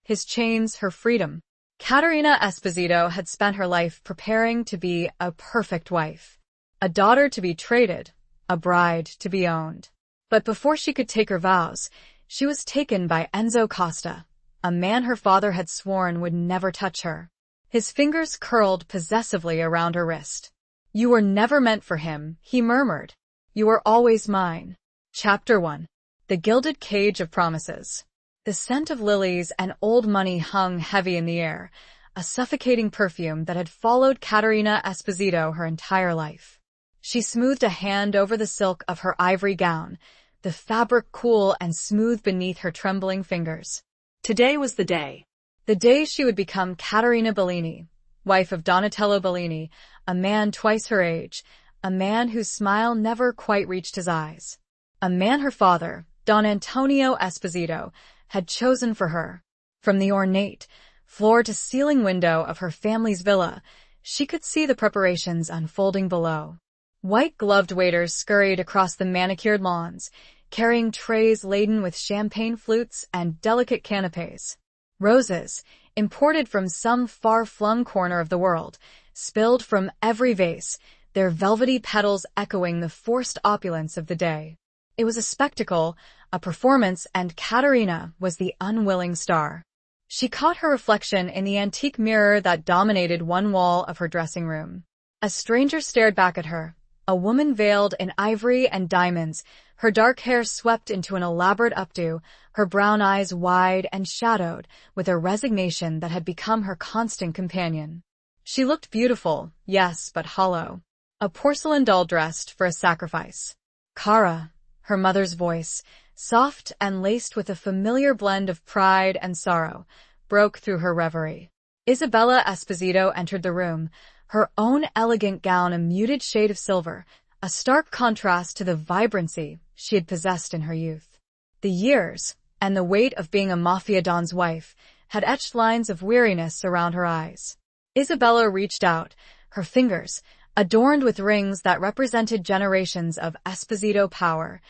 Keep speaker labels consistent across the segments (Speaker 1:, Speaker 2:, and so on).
Speaker 1: his chains, her freedom. Caterina Esposito had spent her life preparing to be a perfect wife, a daughter to be traded, a bride to be owned. But before she could take her vows, she was taken by Enzo Costa, a man her father had sworn would never touch her. His fingers curled possessively around her wrist. "You were never meant for him," he murmured. "You are always mine." Chapter 1. The Gilded Cage of Promises. The scent of lilies and old money hung heavy in the air, a suffocating perfume that had followed Caterina Esposito her entire life. She smoothed a hand over the silk of her ivory gown, the fabric cool and smooth beneath her trembling fingers. Today was the day. The day she would become Caterina Bellini, wife of Donatello Bellini, a man twice her age, a man whose smile never quite reached his eyes. A man her father, Don Antonio Esposito, had chosen for her. From the ornate, floor-to-ceiling window of her family's villa, she could see the preparations unfolding below. White-gloved waiters scurried across the manicured lawns, carrying trays laden with champagne flutes and delicate canapes. Roses, imported from some far-flung corner of the world, spilled from every vase, their velvety petals echoing the forced opulence of the day. It was a spectacle, a performance, and Caterina was the unwilling star. She caught her reflection in the antique mirror that dominated one wall of her dressing room. A stranger stared back at her, a woman veiled in ivory and diamonds, her dark hair swept into an elaborate updo, her brown eyes wide and shadowed with a resignation that had become her constant companion. She looked beautiful, yes, but hollow. A porcelain doll dressed for a sacrifice. "Cara," her mother's voice, soft and laced with a familiar blend of pride and sorrow, broke through her reverie. Isabella Esposito entered the room, her own elegant gown a muted shade of silver, a stark contrast to the vibrancy she had possessed in her youth. The years, and the weight of being a mafia don's wife, had etched lines of weariness around her eyes. Isabella reached out, her fingers, adorned with rings that represented generations of Esposito power,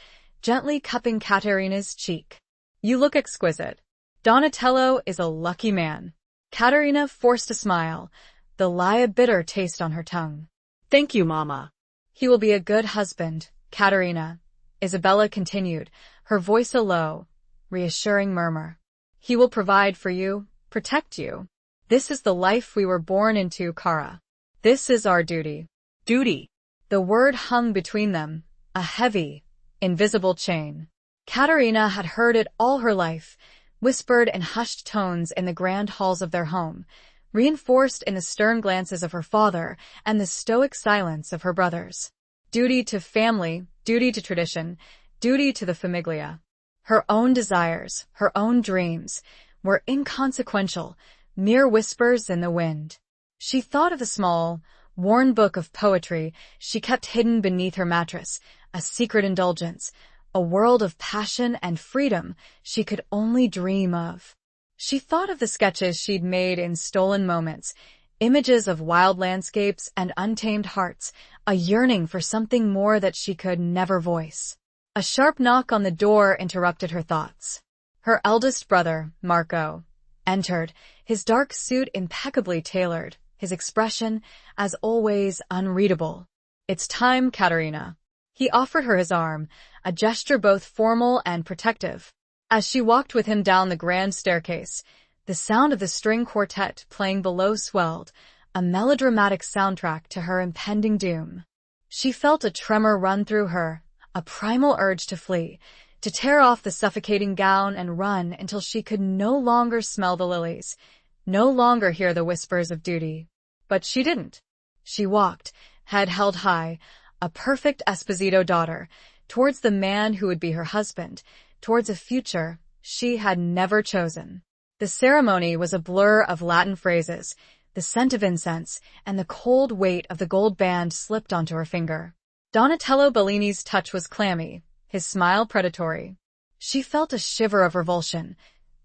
Speaker 1: gently cupping Caterina's cheek. "You look exquisite. Donatello is a lucky man." Caterina forced a smile, the lie a bitter taste on her tongue. "Thank you, Mama." "He will be a good husband, Caterina," Isabella continued, her voice a low, reassuring murmur. "He will provide for you, protect you. This is the life we were born into, Cara. This is our duty." Duty. The word hung between them, a heavy, invisible chain. Caterina had heard it all her life, whispered in hushed tones in the grand halls of their home, reinforced in the stern glances of her father and the stoic silence of her brothers. Duty to family, duty to tradition, duty to the famiglia. Her own desires, her own dreams, were inconsequential, mere whispers in the wind. She thought of the small, worn book of poetry she kept hidden beneath her mattress, a secret indulgence, a world of passion and freedom she could only dream of. She thought of the sketches she'd made in stolen moments, images of wild landscapes and untamed hearts, a yearning for something more that she could never voice. A sharp knock on the door interrupted her thoughts. Her eldest brother, Marco, entered, his dark suit impeccably tailored, his expression, as always, unreadable. "It's time, Caterina." He offered her his arm, a gesture both formal and protective. As she walked with him down the grand staircase, the sound of the string quartet playing below swelled, a melodramatic soundtrack to her impending doom. She felt a tremor run through her, a primal urge to flee, to tear off the suffocating gown and run until she could no longer smell the lilies, no longer hear the whispers of duty. But she didn't. She walked, head held high, a perfect Esposito daughter, towards the man who would be her husband, towards a future she had never chosen. The ceremony was a blur of Latin phrases, the scent of incense, and the cold weight of the gold band slipped onto her finger. Donatello Bellini's touch was clammy, his smile predatory. She felt a shiver of revulsion,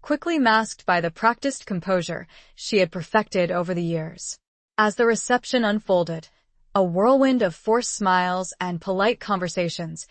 Speaker 1: quickly masked by the practiced composure she had perfected over the years. As the reception unfolded, a whirlwind of forced smiles and polite conversations,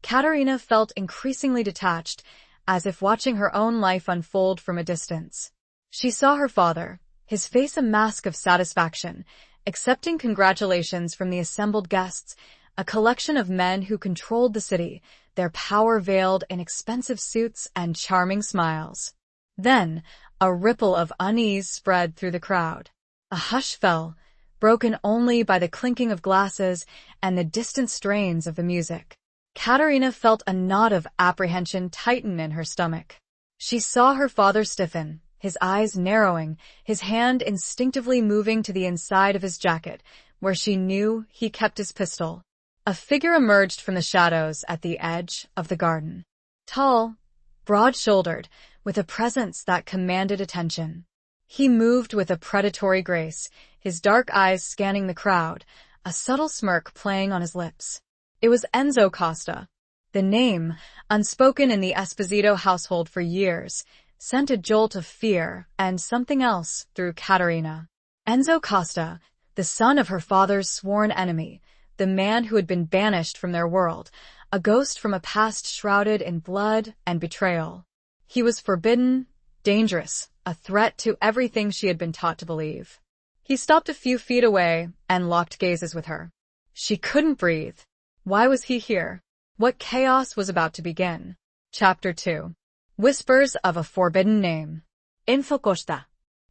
Speaker 1: Caterina felt increasingly detached, as if watching her own life unfold from a distance. She saw her father, his face a mask of satisfaction, accepting congratulations from the assembled guests, a collection of men who controlled the city, their power veiled in expensive suits and charming smiles. Then, a ripple of unease spread through the crowd. A hush fell, broken only by the clinking of glasses and the distant strains of the music. Katerina felt a knot of apprehension tighten in her stomach. She saw her father stiffen, his eyes narrowing, his hand instinctively moving to the inside of his jacket, where she knew he kept his pistol. A figure emerged from the shadows at the edge of the garden. Tall, broad-shouldered, with a presence that commanded attention. He moved with a predatory grace, his dark eyes scanning the crowd, a subtle smirk playing on his lips. It was Enzo Costa. The name, unspoken in the Esposito household for years, sent a jolt of fear and something else through Katerina. Enzo Costa, the son of her father's sworn enemy, the man who had been banished from their world, a ghost from a past shrouded in blood and betrayal. He was forbidden, dangerous, a threat to everything she had been taught to believe. He stopped a few feet away and locked gazes with her. She couldn't breathe. Why was he here? What chaos was about to begin? Chapter 2. Whispers of a Forbidden Name. Info Costa.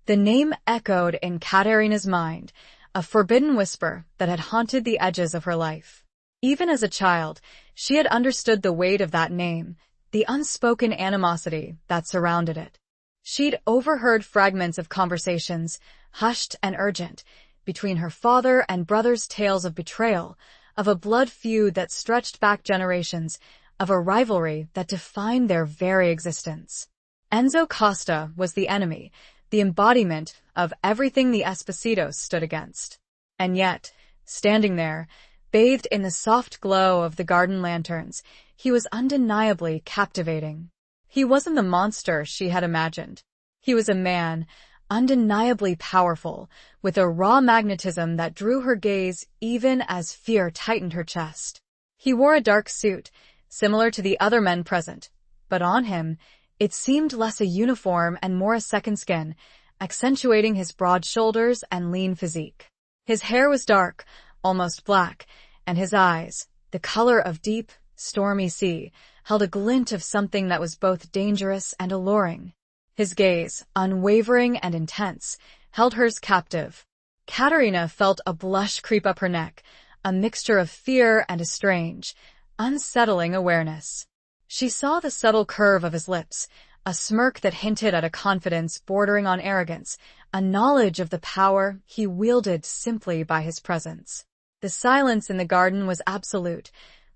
Speaker 1: The name echoed in Katerina's mind, a forbidden whisper that had haunted the edges of her life. Even as a child, she had understood the weight of that name, the unspoken animosity that surrounded it. She'd overheard fragments of conversations, hushed and urgent, between her father and brother's tales of betrayal, of a blood feud that stretched back generations, of a rivalry that defined their very existence. Enzo Costa was the enemy, the embodiment of everything the Espositos stood against. And yet, standing there, bathed in the soft glow of the garden lanterns, he was undeniably captivating. He wasn't the monster she had imagined. He was a man, undeniably powerful, with a raw magnetism that drew her gaze even as fear tightened her chest. He wore a dark suit, similar to the other men present, but on him, it seemed less a uniform and more a second skin, accentuating his broad shoulders and lean physique. His hair was dark, almost black, and his eyes, the color of deep, stormy sea, held a glint of something that was both dangerous and alluring. His gaze, unwavering and intense, held hers captive. Katerina felt a blush creep up her neck, a mixture of fear and a strange, unsettling awareness. She saw the subtle curve of his lips, a smirk that hinted at a confidence bordering on arrogance, a knowledge of the power he wielded simply by his presence. The silence in the garden was absolute,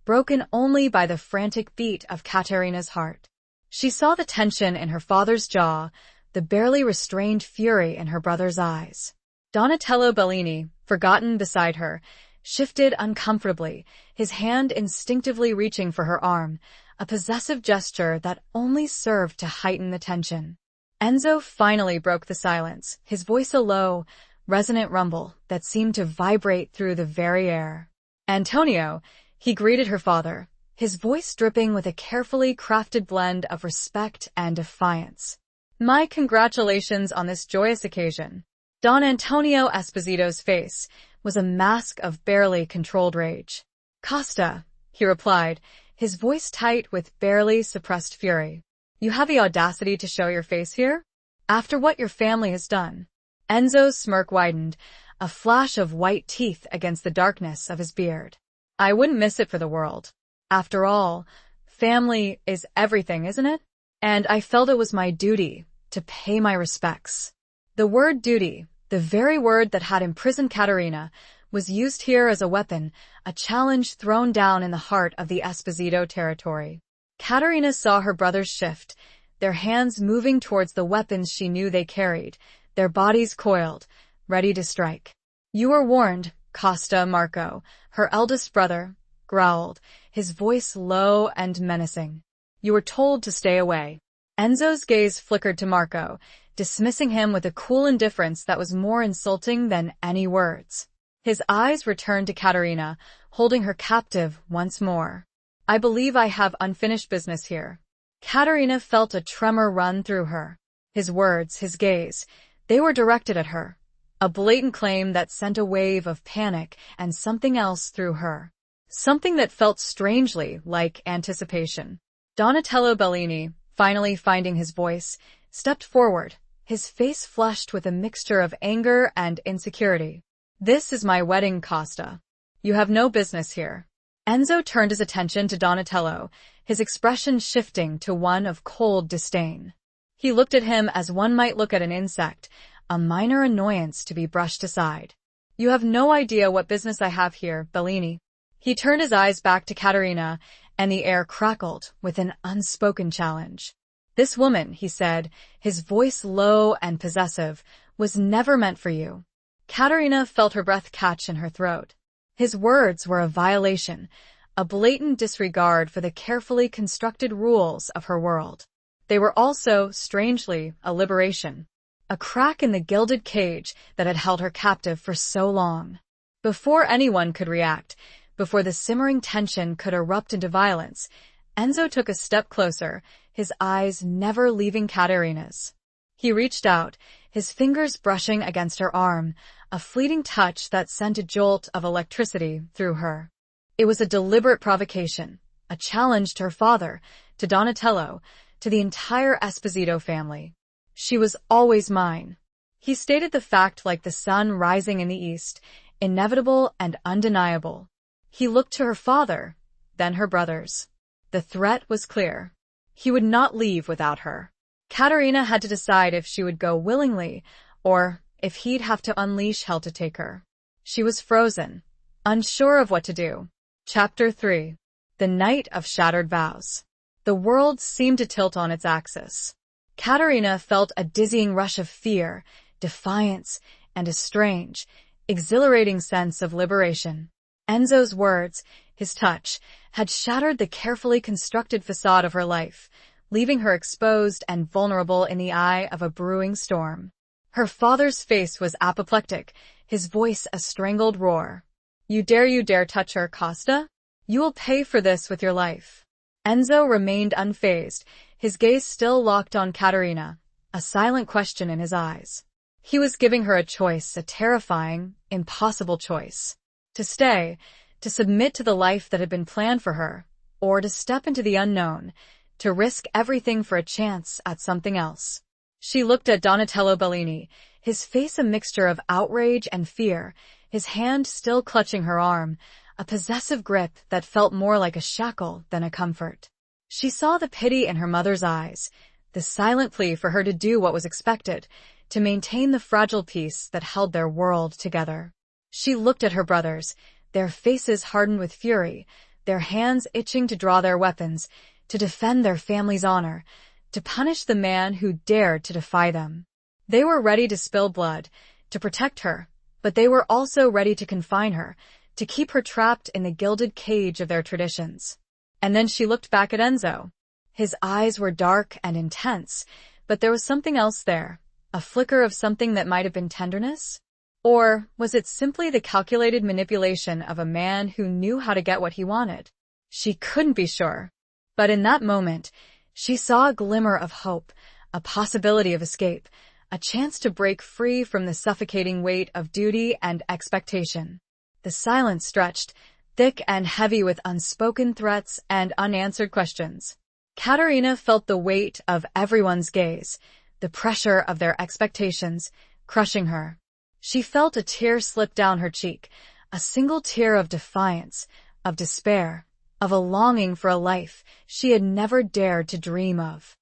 Speaker 1: broken only by the frantic beat of Katerina's heart. She saw the tension in her father's jaw, the barely restrained fury in her brother's eyes. Donatello Bellini, forgotten beside her, shifted uncomfortably, his hand instinctively reaching for her arm, a possessive gesture that only served to heighten the tension. Enzo finally broke the silence, his voice a low, resonant rumble that seemed to vibrate through the very air. Antonio, he greeted her father, his voice dripping with a carefully crafted blend of respect and defiance. My congratulations on this joyous occasion. Don Antonio Esposito's face was a mask of barely controlled rage. Costa, he replied, his voice tight with barely suppressed fury. You have the audacity to show your face here? After what your family has done? Enzo's smirk widened, a flash of white teeth against the darkness of his beard. I wouldn't miss it for the world. After all, family is everything, isn't it? And I felt it was my duty to pay my respects. The word duty, the very word that had imprisoned Katerina, was used here as a weapon, a challenge thrown down in the heart of the Esposito territory. Katerina saw her brothers shift, their hands moving towards the weapons she knew they carried, their bodies coiled, ready to strike. You were warned, Costa Marco, her eldest brother, growled, his voice low and menacing. You were told to stay away. Enzo's gaze flickered to Marco, dismissing him with a cool indifference that was more insulting than any words. His eyes returned to Katerina, holding her captive once more. I believe I have unfinished business here. Katerina felt a tremor run through her. His words, his gaze, they were directed at her. A blatant claim that sent a wave of panic and something else through her. Something that felt strangely like anticipation. Donatello Bellini, finally finding his voice, stepped forward, his face flushed with a mixture of anger and insecurity. "This is my wedding, Costa. You have no business here." Enzo turned his attention to Donatello, his expression shifting to one of cold disdain. He looked at him as one might look at an insect, a minor annoyance to be brushed aside. "You have no idea what business I have here, Bellini." He turned his eyes back to Caterina, and the air crackled with an unspoken challenge. "This woman," he said, his voice low and possessive, "was never meant for you." Caterina felt her breath catch in her throat. His words were a violation, a blatant disregard for the carefully constructed rules of her world. They were also, strangely, a liberation. A crack in the gilded cage that had held her captive for so long. Before anyone could react, before the simmering tension could erupt into violence, Enzo took a step closer, his eyes never leaving Caterina's. He reached out, his fingers brushing against her arm, a fleeting touch that sent a jolt of electricity through her. It was a deliberate provocation, a challenge to her father, to Donatello, to the entire Esposito family. "She was always mine." He stated the fact like the sun rising in the east, inevitable and undeniable. He looked to her father, then her brothers. The threat was clear. He would not leave without her. Caterina had to decide if she would go willingly, or if he'd have to unleash hell to take her. She was frozen, unsure of what to do. Chapter 3. The Night of Shattered Vows. The world seemed to tilt on its axis. Caterina felt a dizzying rush of fear, defiance, and a strange, exhilarating sense of liberation. Enzo's words, his touch, had shattered the carefully constructed facade of her life, leaving her exposed and vulnerable in the eye of a brewing storm. Her father's face was apoplectic, his voice a strangled roar. You dare touch her, Costa? You will pay for this with your life." Enzo remained unfazed, his gaze still locked on Caterina, a silent question in his eyes. He was giving her a choice, a terrifying, impossible choice. To stay, to submit to the life that had been planned for her, or to step into the unknown, to risk everything for a chance at something else. She looked at Donatello Bellini, his face a mixture of outrage and fear, his hand still clutching her arm, a possessive grip that felt more like a shackle than a comfort. She saw the pity in her mother's eyes, the silent plea for her to do what was expected, to maintain the fragile peace that held their world together. She looked at her brothers, their faces hardened with fury, their hands itching to draw their weapons, to defend their family's honor, to punish the man who dared to defy them. They were ready to spill blood, to protect her, but they were also ready to confine her, to keep her trapped in the gilded cage of their traditions. And then she looked back at Enzo. His eyes were dark and intense, but there was something else there, a flicker of something that might have been tenderness? Or was it simply the calculated manipulation of a man who knew how to get what he wanted? She couldn't be sure. But in that moment, she saw a glimmer of hope, a possibility of escape, a chance to break free from the suffocating weight of duty and expectation. The silence stretched, thick and heavy with unspoken threats and unanswered questions. Caterina felt the weight of everyone's gaze, the pressure of their expectations, crushing her. She felt a tear slip down her cheek, a single tear of defiance, of despair, of a longing for a life she had never dared to dream of.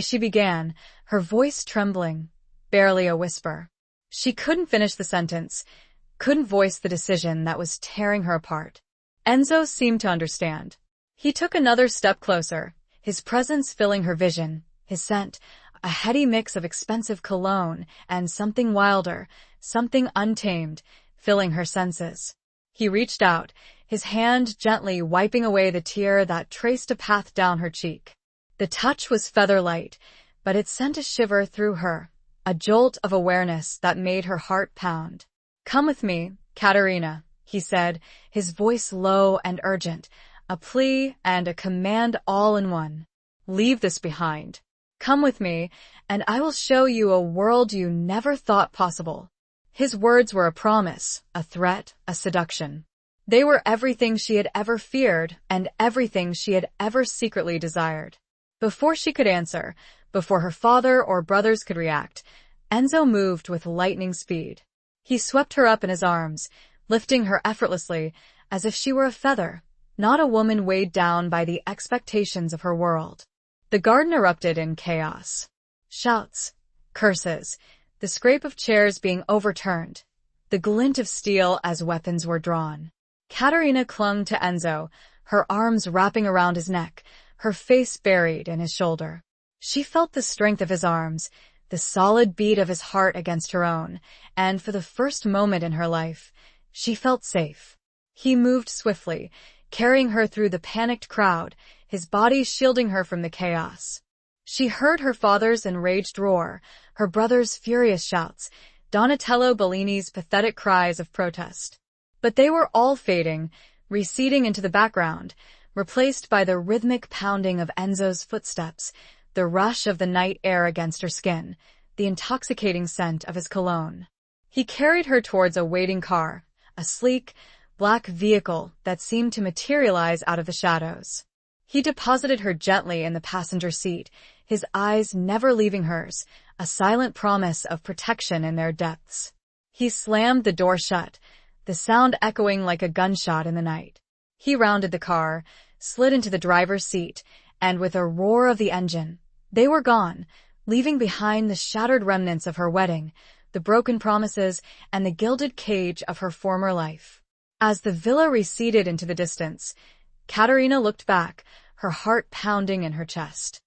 Speaker 1: She began, her voice trembling, barely a whisper. She couldn't finish the sentence, couldn't voice the decision that was tearing her apart. Enzo seemed to understand. He took another step closer, his presence filling her vision, his scent, a heady mix of expensive cologne and something wilder, something untamed, filling her senses. He reached out, his hand gently wiping away the tear that traced a path down her cheek. The touch was feather-light, but it sent a shiver through her, a jolt of awareness that made her heart pound. "Come with me, Caterina," he said, his voice low and urgent, a plea and a command all in one. "Leave this behind. Come with me, and I will show you a world you never thought possible. His words were a promise, a threat, a seduction. They were everything she had ever feared and everything she had ever secretly desired. Before she could answer, before her father or brothers could react, Enzo moved with lightning speed. He swept her up in his arms, lifting her effortlessly as if she were a feather, not a woman weighed down by the expectations of her world. The garden erupted in chaos. Shouts, curses, the scrape of chairs being overturned, the glint of steel as weapons were drawn. Katerina clung to Enzo, her arms wrapping around his neck, her face buried in his shoulder. She felt the strength of his arms, the solid beat of his heart against her own, and for the first moment in her life, she felt safe. He moved swiftly, carrying her through the panicked crowd, his body shielding her from the chaos. She heard her father's enraged roar, her brother's furious shouts, Donatello Bellini's pathetic cries of protest. But they were all fading, receding into the background, replaced by the rhythmic pounding of Enzo's footsteps, the rush of the night air against her skin, the intoxicating scent of his cologne. He carried her towards a waiting car, a sleek, black vehicle that seemed to materialize out of the shadows. He deposited her gently in the passenger seat, his eyes never leaving hers, a silent promise of protection in their depths. He slammed the door shut, the sound echoing like a gunshot in the night. He rounded the car, slid into the driver's seat, and with a roar of the engine, they were gone, leaving behind the shattered remnants of her wedding, the broken promises, and the gilded cage of her former life. As the villa receded into the distance, Katerina looked back, her heart pounding in her chest.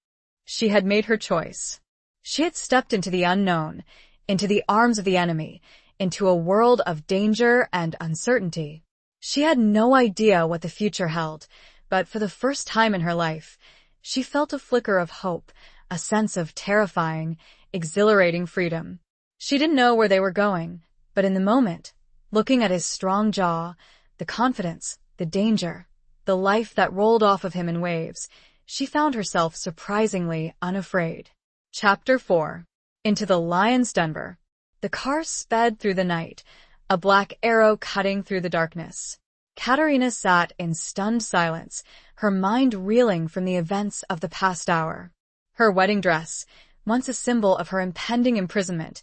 Speaker 1: She had made her choice. She had stepped into the unknown, into the arms of the enemy, into a world of danger and uncertainty. She had no idea what the future held, but for the first time in her life, she felt a flicker of hope, a sense of terrifying, exhilarating freedom. She didn't know where they were going, but in the moment, looking at his strong jaw, the confidence, the danger, the life that rolled off of him in waves, she found herself surprisingly unafraid. Chapter 4. Into the Lion's Denver. The car sped through the night, a black arrow cutting through the darkness. Katerina sat in stunned silence, her mind reeling from the events of the past hour. Her wedding dress, once a symbol of her impending imprisonment,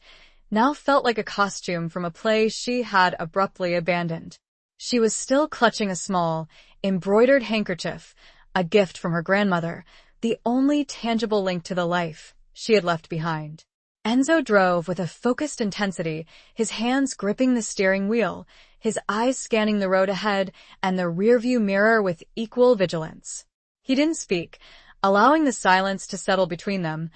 Speaker 1: now felt like a costume from a play she had abruptly abandoned. She was still clutching a small, embroidered handkerchief, a gift from her grandmother, the only tangible link to the life she had left behind. Enzo drove with a focused intensity, his hands gripping the steering wheel, his eyes scanning the road ahead and the rearview mirror with equal vigilance. He didn't speak, allowing the silence to settle between them,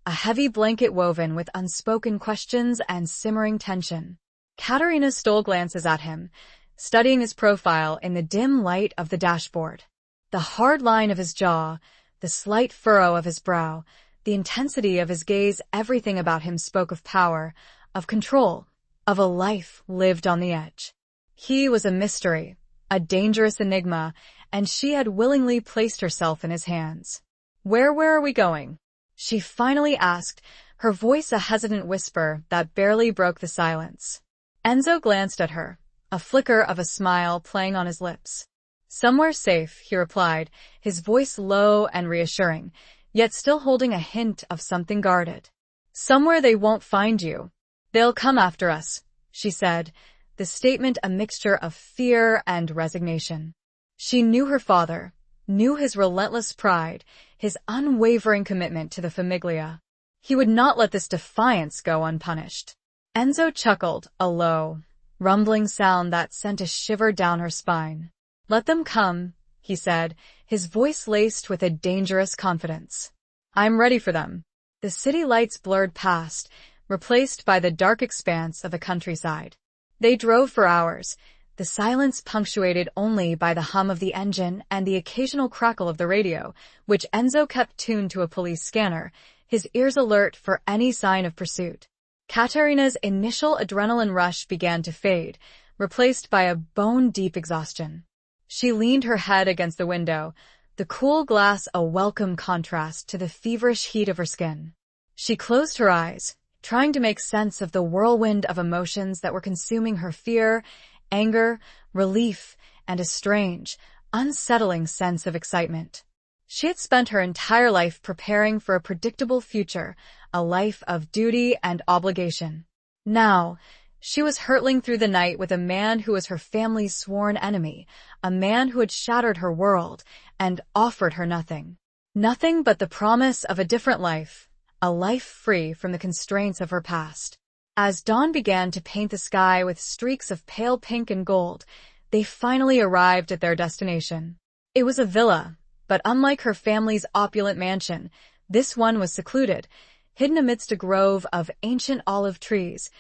Speaker 1: a heavy blanket woven with unspoken questions and simmering tension. Katerina stole glances at him, studying his profile in the dim light of the dashboard. The hard line of his jaw, the slight furrow of his brow, the intensity of his gaze, everything about him spoke of power, of control, of a life lived on the edge. He was a mystery, a dangerous enigma, and she had willingly placed herself in his hands. Where are we going?" she finally asked, her voice a hesitant whisper that barely broke the silence. Enzo glanced at her, a flicker of a smile playing on his lips. "Somewhere safe," he replied, his voice low and reassuring, yet still holding a hint of something guarded. "Somewhere they won't find you. They'll come after us," she said, the statement a mixture of fear and resignation. She knew her father, knew his relentless pride, his unwavering commitment to the famiglia. He would not let this defiance go unpunished. Enzo chuckled, a low, rumbling sound that sent a shiver down her spine. "Let them come," he said, his voice laced with a dangerous confidence. "I'm ready for them." The city lights blurred past, replaced by the dark expanse of the countryside. They drove for hours, the silence punctuated only by the hum of the engine and the occasional crackle of the radio, which Enzo kept tuned to a police scanner, his ears alert for any sign of pursuit. Katerina's initial adrenaline rush began to fade, replaced by a bone-deep exhaustion. She leaned her head against the window, the cool glass a welcome contrast to the feverish heat of her skin. She closed her eyes, trying to make sense of the whirlwind of emotions that were consuming her: fear, anger, relief, and a strange, unsettling sense of excitement. She had spent her entire life preparing for a predictable future, a life of duty and obligation. Now, she was hurtling through the night with a man who was her family's sworn enemy, a man who had shattered her world and offered her nothing. Nothing but the promise of a different life, a life free from the constraints of her past. As dawn began to paint the sky with streaks of pale pink and gold, they finally arrived at their destination. It was a villa, but unlike her family's opulent mansion, this one was secluded, hidden amidst a grove of ancient olive trees,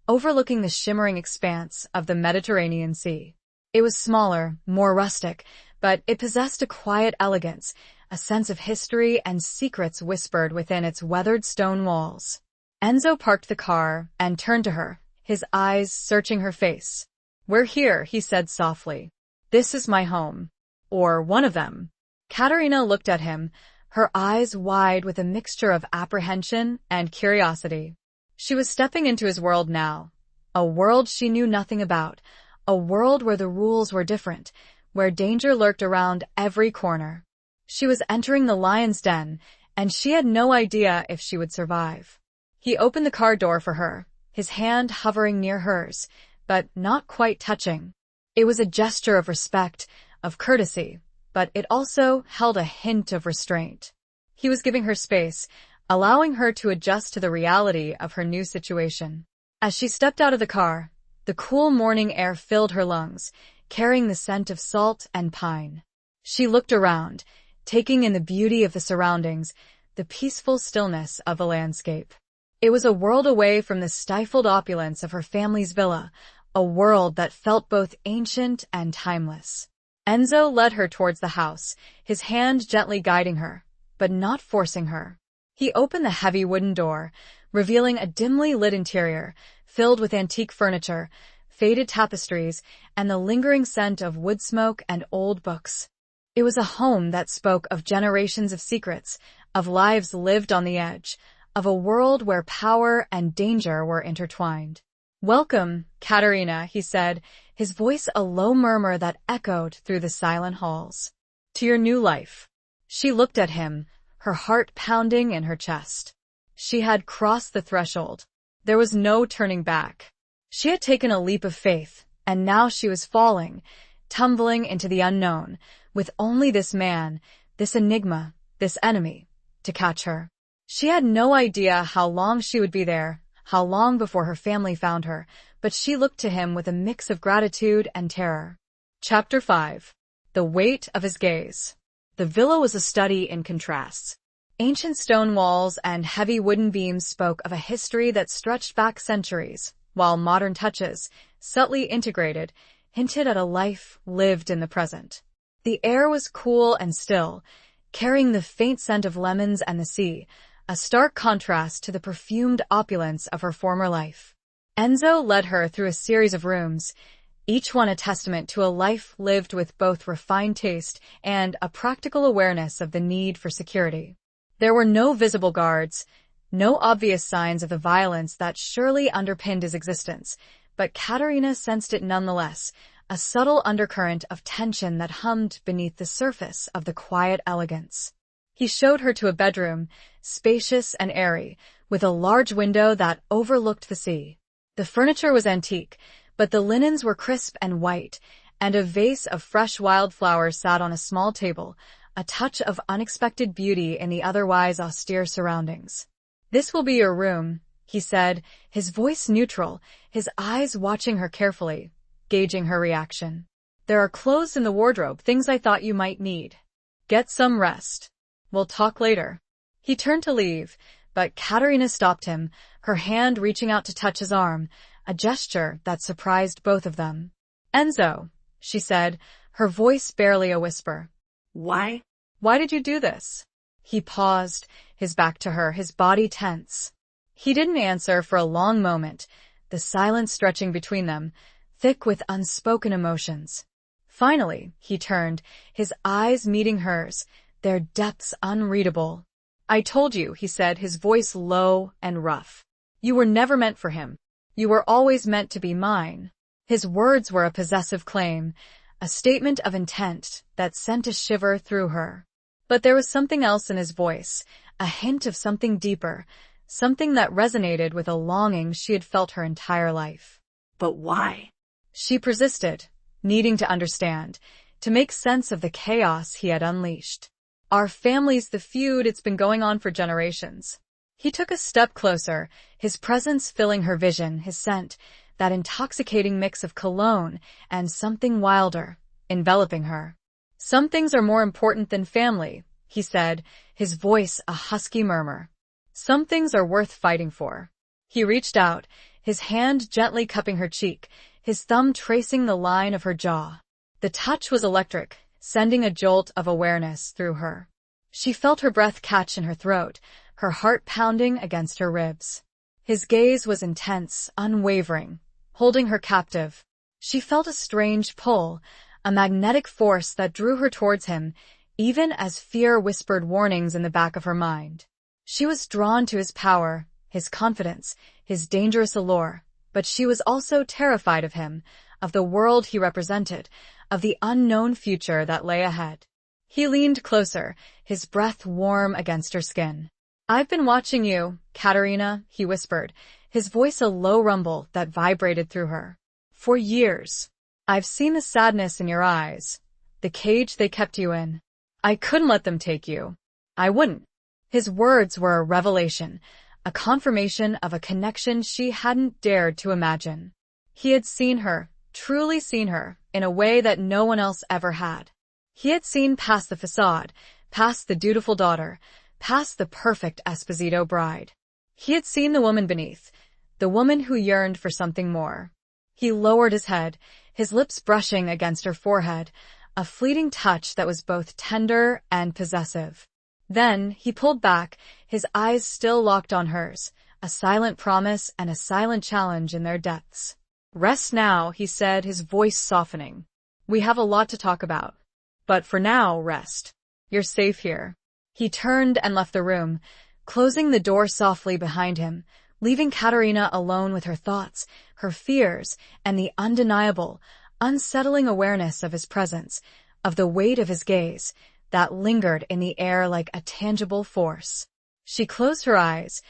Speaker 1: overlooking the shimmering expanse of the Mediterranean Sea. It was smaller, more rustic, but it possessed a quiet elegance, a sense of history and secrets whispered within its weathered stone walls. Enzo parked the car and turned to her, his eyes searching her face. "We're here," he said softly. "This is my home. Or one of them." Katerina looked at him, her eyes wide with a mixture of apprehension and curiosity. She was stepping into his world now, a world she knew nothing about, a world where the rules were different, where danger lurked around every corner. She was entering the lion's den, and she had no idea if she would survive. He opened the car door for her, his hand hovering near hers, but not quite touching. It was a gesture of respect, of courtesy, but it also held a hint of restraint. He was giving her space, allowing her to adjust to the reality of her new situation. As she stepped out of the car, the cool morning air filled her lungs, carrying the scent of salt and pine. She looked around, taking in the beauty of the surroundings, the peaceful stillness of the landscape. It was a world away from the stifled opulence of her family's villa, a world that felt both ancient and timeless. Enzo led her towards the house, his hand gently guiding her, but not forcing her. He opened the heavy wooden door, revealing a dimly lit interior, filled with antique furniture, faded tapestries, and the lingering scent of wood smoke and old books. It was a home that spoke of generations of secrets, of lives lived on the edge, of a world where power and danger were intertwined. "Welcome, Katerina," he said, his voice a low murmur that echoed through the silent halls. "To your new life." She looked at him, her heart pounding in her chest. She had crossed the threshold. There was no turning back. She had taken a leap of faith, and now she was falling, tumbling into the unknown, with only this man, this enigma, this enemy, to catch her. She had no idea how long she would be there, how long before her family found her, but she looked to him with a mix of gratitude and terror. Chapter 5. The Weight of His Gaze. The villa was a study in contrasts. Ancient stone walls and heavy wooden beams spoke of a history that stretched back centuries, while modern touches, subtly integrated, hinted at a life lived in the present. The air was cool and still, carrying the faint scent of lemons and the sea, a stark contrast to the perfumed opulence of her former life. Enzo led her through a series of rooms, each one a testament to a life lived with both refined taste and a practical awareness of the need for security. There were no visible guards, no obvious signs of the violence that surely underpinned his existence, but Katerina sensed it nonetheless, a subtle undercurrent of tension that hummed beneath the surface of the quiet elegance. He showed her to a bedroom, spacious and airy, with a large window that overlooked the sea. The furniture was antique, but the linens were crisp and white, and a vase of fresh wildflowers sat on a small table, a touch of unexpected beauty in the otherwise austere surroundings. "This will be your room," he said, his voice neutral, his eyes watching her carefully, gauging her reaction. "There are clothes in the wardrobe, things I thought you might need. Get some rest. We'll talk later." He turned to leave, but Katerina stopped him, her hand reaching out to touch his arm, a gesture that surprised both of them. "Enzo," she said, her voice barely a whisper.
Speaker 2: "Why?"
Speaker 1: "Why did you do this?" He paused, his back to her, his body tense. He didn't answer for a long moment, the silence stretching between them, thick with unspoken emotions. Finally, he turned, his eyes meeting hers, their depths unreadable. "I told you," he said, his voice low and rough. "You were never meant for him. You were always meant to be mine." His words were a possessive claim, a statement of intent that sent a shiver through her. But there was something else in his voice, a hint of something deeper, something that resonated with a longing she had felt her entire life.
Speaker 2: "But why?"
Speaker 1: She persisted, needing to understand, to make sense of the chaos he had unleashed. "Our family's the feud, it's been going on for generations." He took a step closer, his presence filling her vision, his scent, that intoxicating mix of cologne and something wilder, enveloping her. "Some things are more important than family," he said, his voice a husky murmur. "Some things are worth fighting for." He reached out, his hand gently cupping her cheek, his thumb tracing the line of her jaw. The touch was electric, sending a jolt of awareness through her. She felt her breath catch in her throat, her heart pounding against her ribs. His gaze was intense, unwavering, holding her captive. She felt a strange pull, a magnetic force that drew her towards him, even as fear whispered warnings in the back of her mind. She was drawn to his power, his confidence, his dangerous allure, but she was also terrified of him, of the world he represented, of the unknown future that lay ahead. He leaned closer, his breath warm against her skin. "I've been watching you, Katerina," he whispered, his voice a low rumble that vibrated through her. "For years. I've seen the sadness in your eyes, the cage they kept you in. I couldn't let them take you. I wouldn't." His words were a revelation, a confirmation of a connection she hadn't dared to imagine. He had seen her, truly seen her, in a way that no one else ever had. He had seen past the facade, past the dutiful daughter, past the perfect Esposito bride. He had seen the woman beneath, the woman who yearned for something more. He lowered his head, his lips brushing against her forehead, a fleeting touch that was both tender and possessive. Then he pulled back, his eyes still locked on hers, a silent promise and a silent challenge in their depths. "Rest now," he said, his voice softening. "We have a lot to talk about. But for now, rest. You're safe here." He turned and left the room, closing the door softly behind him, leaving Katerina alone with her thoughts, her fears, and the undeniable, unsettling awareness of his presence, of the weight of his gaze, that lingered in the air like a tangible force. She closed her eyes,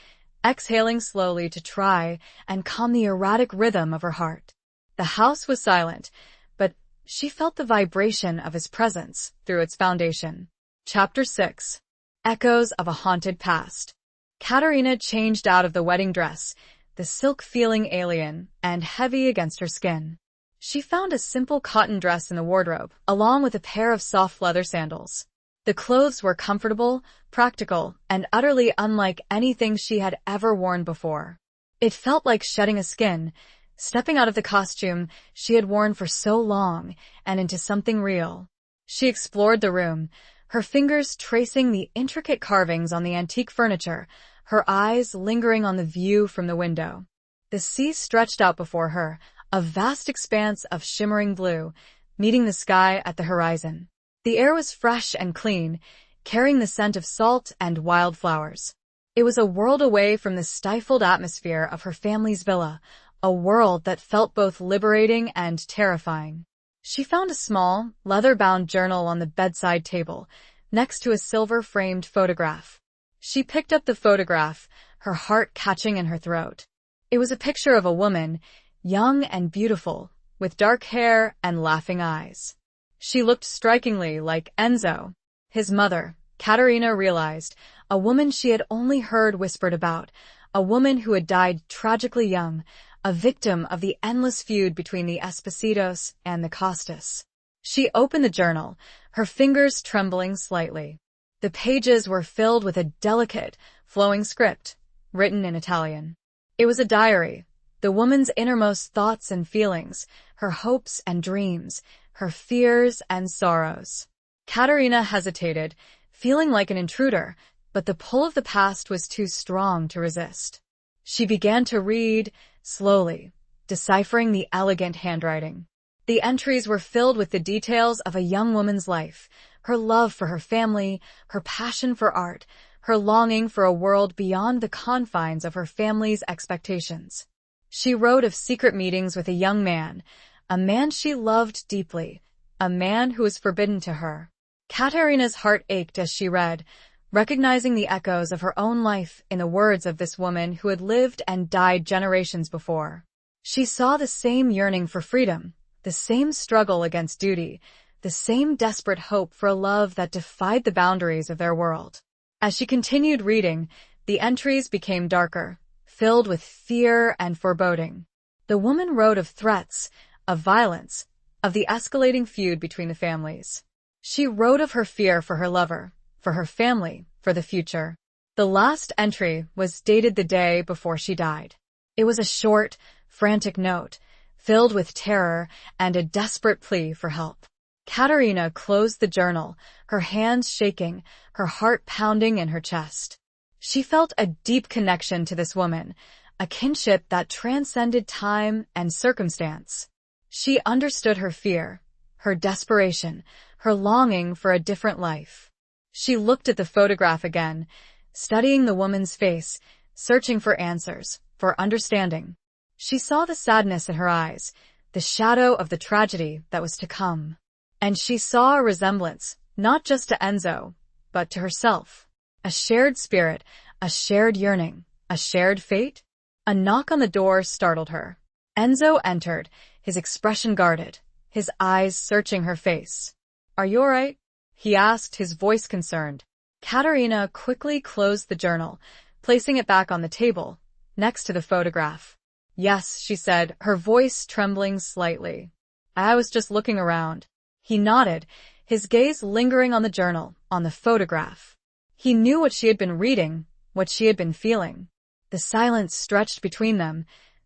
Speaker 1: exhaling slowly to try and calm the erratic rhythm of her heart. The house was silent, but she felt the vibration of his presence through its foundation. Chapter 6. Echoes of a Haunted Past. Katerina changed out of the wedding dress, the silk feeling alien and heavy against her skin. She found a simple cotton dress in the wardrobe, along with a pair of soft leather sandals. The clothes were comfortable, practical, and utterly unlike anything she had ever worn before. It felt like shedding a skin, stepping out of the costume she had worn for so long and into something real. She explored the room, her fingers tracing the intricate carvings on the antique furniture, her eyes lingering on the view from the window. The sea stretched out before her, a vast expanse of shimmering blue, meeting the sky at the horizon. The air was fresh and clean, carrying the scent of salt and wildflowers. It was a world away from the stifled atmosphere of her family's villa, a world that felt both liberating and terrifying. She found a small, leather-bound journal on the bedside table, next to a silver-framed photograph. She picked up the photograph, her heart catching in her throat. It was a picture of a woman, young and beautiful, with dark hair and laughing eyes. She looked strikingly like Enzo, his mother. Katerina realized, a woman she had only heard whispered about, a woman who had died tragically young, a victim of the endless feud between the Espositos and the Costas. She opened the journal, her fingers trembling slightly. The pages were filled with a delicate, flowing script, written in Italian. It was a diary, the woman's innermost thoughts and feelings, her hopes and dreams, her fears and sorrows. Katerina hesitated, feeling like an intruder, but the pull of the past was too strong to resist. She began to read, slowly, deciphering the elegant handwriting. The entries were filled with the details of a young woman's life, her love for her family, her passion for art, her longing for a world beyond the confines of her family's expectations. She wrote of secret meetings with a man she loved deeply, a man who was forbidden to her. Katerina's heart ached as she read, recognizing the echoes of her own life in the words of this woman who had lived and died generations before. She saw the same yearning for freedom, the same struggle against duty, the same desperate hope for a love that defied the boundaries of their world. As she continued reading, the entries became darker, filled with fear and foreboding. The woman wrote of threats, of violence, of the escalating feud between the families. She wrote of her fear for her lover, for her family, for the future. The last entry was dated the day before she died. It was a short, frantic note, filled with terror and a desperate plea for help. Katerina closed the journal, her hands shaking, her heart pounding in her chest. She felt a deep connection to this woman, a kinship that transcended time and circumstance. She understood her fear, her desperation, her longing for a different life. She looked at the photograph again, studying the woman's face, searching for answers, for understanding. She saw the sadness in her eyes, the shadow of the tragedy that was to come. And she saw a resemblance, not just to Enzo, but to herself. A shared spirit, a shared yearning, a shared fate. A knock on the door startled her. Enzo entered, his expression guarded, his eyes searching her face. "Are you all right?" he asked, his voice concerned. Katerina quickly closed the journal, placing it back on the table, next to the photograph. "Yes," she said, her voice trembling slightly. "I was just looking around." He nodded, his gaze lingering on the journal, on the photograph. He knew what she had been reading, what she had been feeling. The silence stretched between them,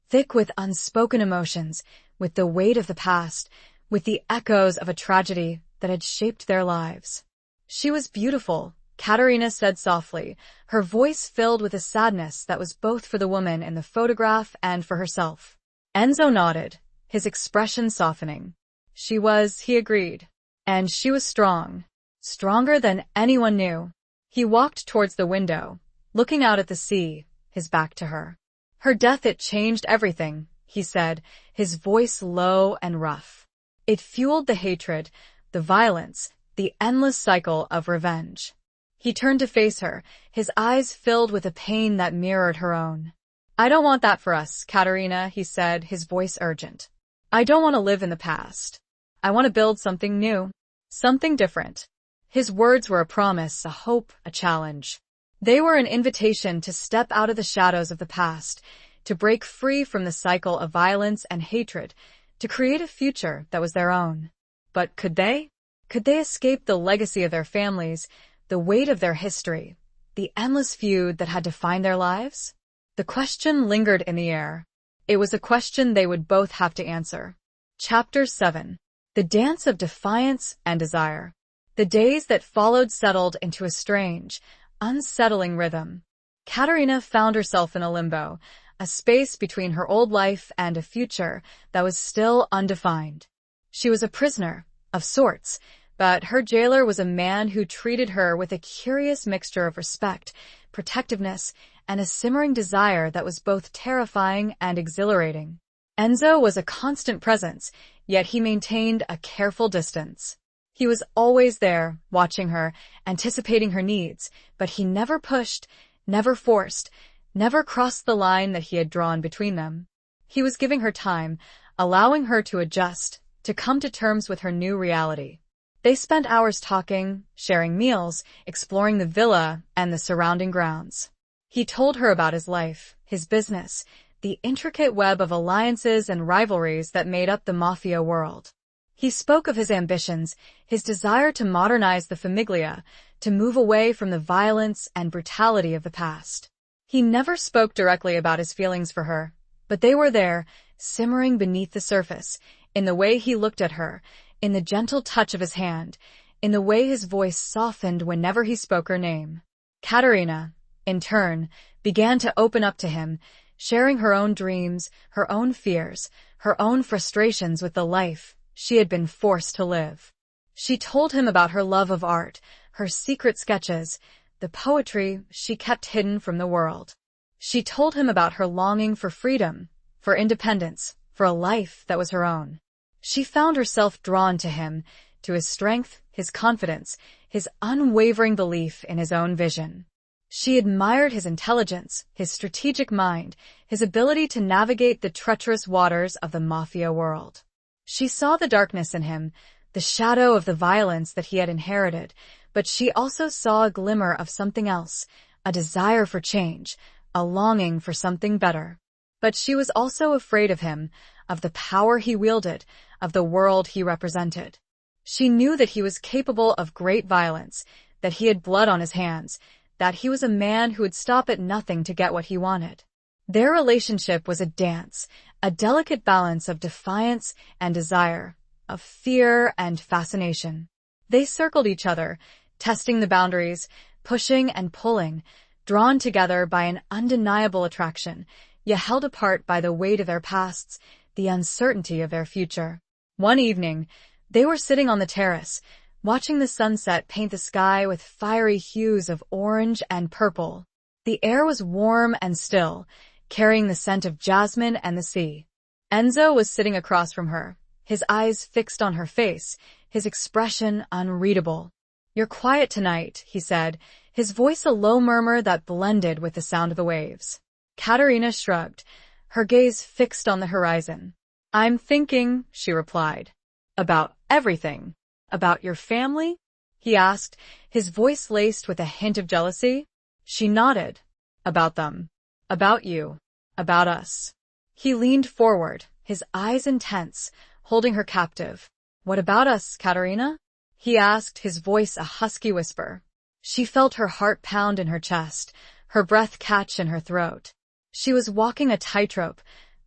Speaker 1: thick with unspoken emotions, with the weight of the past, with the echoes of a tragedy that had shaped their lives. "She was beautiful," Katerina said softly, her voice filled with a sadness that was both for the woman in the photograph and for herself. Enzo nodded, his expression softening. "She was," he agreed. "And she was strong. Stronger than anyone knew." He walked towards the window, looking out at the sea, his back to her. "Her death, it changed everything," he said, his voice low and rough. "It fueled the hatred, the violence, the endless cycle of revenge." He turned to face her, his eyes filled with a pain that mirrored her own. "I don't want that for us, Katerina," he said, his voice urgent. "I don't want to live in the past. I want to build something new, something different." His words were a promise, a hope, a challenge. They were an invitation to step out of the shadows of the past, to break free from the cycle of violence and hatred, to create a future that was their own. But could they? Could they escape the legacy of their families, the weight of their history, the endless feud that had defined their lives? The question lingered in the air. It was a question they would both have to answer. Chapter 7. The Dance of Defiance and Desire. The days that followed settled into a strange, unsettling rhythm. Katerina found herself in a limbo, a space between her old life and a future that was still undefined. She was a prisoner, of sorts, but her jailer was a man who treated her with a curious mixture of respect, protectiveness, and a simmering desire that was both terrifying and exhilarating. Enzo was a constant presence, yet he maintained a careful distance. He was always there, watching her, anticipating her needs, but he never pushed, never forced, never crossed the line that he had drawn between them. He was giving her time, allowing her to adjust, to come to terms with her new reality. They spent hours talking, sharing meals, exploring the villa and the surrounding grounds. He told her about his life, his business, the intricate web of alliances and rivalries that made up the mafia world. He spoke of his ambitions, his desire to modernize the famiglia, to move away from the violence and brutality of the past. He never spoke directly about his feelings for her, but they were there, simmering beneath the surface, in the way he looked at her, in the gentle touch of his hand, in the way his voice softened whenever he spoke her name. Katerina, in turn, began to open up to him, sharing her own dreams, her own fears, her own frustrations with the life, She had been forced to live. She told him about her love of art, her secret sketches, the poetry she kept hidden from the world. She told him about her longing for freedom, for independence, for a life that was her own. She found herself drawn to him, to his strength, his confidence, his unwavering belief in his own vision. She admired his intelligence, his strategic mind, his ability to navigate the treacherous waters of the mafia world. She saw the darkness in him, the shadow of the violence that he had inherited, but she also saw a glimmer of something else, a desire for change, a longing for something better. But she was also afraid of him, of the power he wielded, of the world he represented. She knew that he was capable of great violence, that he had blood on his hands, that he was a man who would stop at nothing to get what he wanted. Their relationship was a dance, a delicate balance of defiance and desire, of fear and fascination. They circled each other, testing the boundaries, pushing and pulling, drawn together by an undeniable attraction, yet held apart by the weight of their pasts, the uncertainty of their future. One evening, they were sitting on the terrace, watching the sunset paint the sky with fiery hues of orange and purple. The air was warm and still, carrying the scent of jasmine and the sea. Enzo was sitting across from her, his eyes fixed on her face, his expression unreadable. "You're quiet tonight," he said, his voice a low murmur that blended with the sound of the waves. Katerina shrugged, her gaze fixed on the horizon. "I'm thinking," she replied. "About everything." "About your family?" he asked, his voice laced with a hint of jealousy. She nodded. "About them. About you. About us." He leaned forward, his eyes intense, holding her captive. "What about us, Katerina?" he asked, his voice a husky whisper. She felt her heart pound in her chest, her breath catch in her throat. She was walking a tightrope,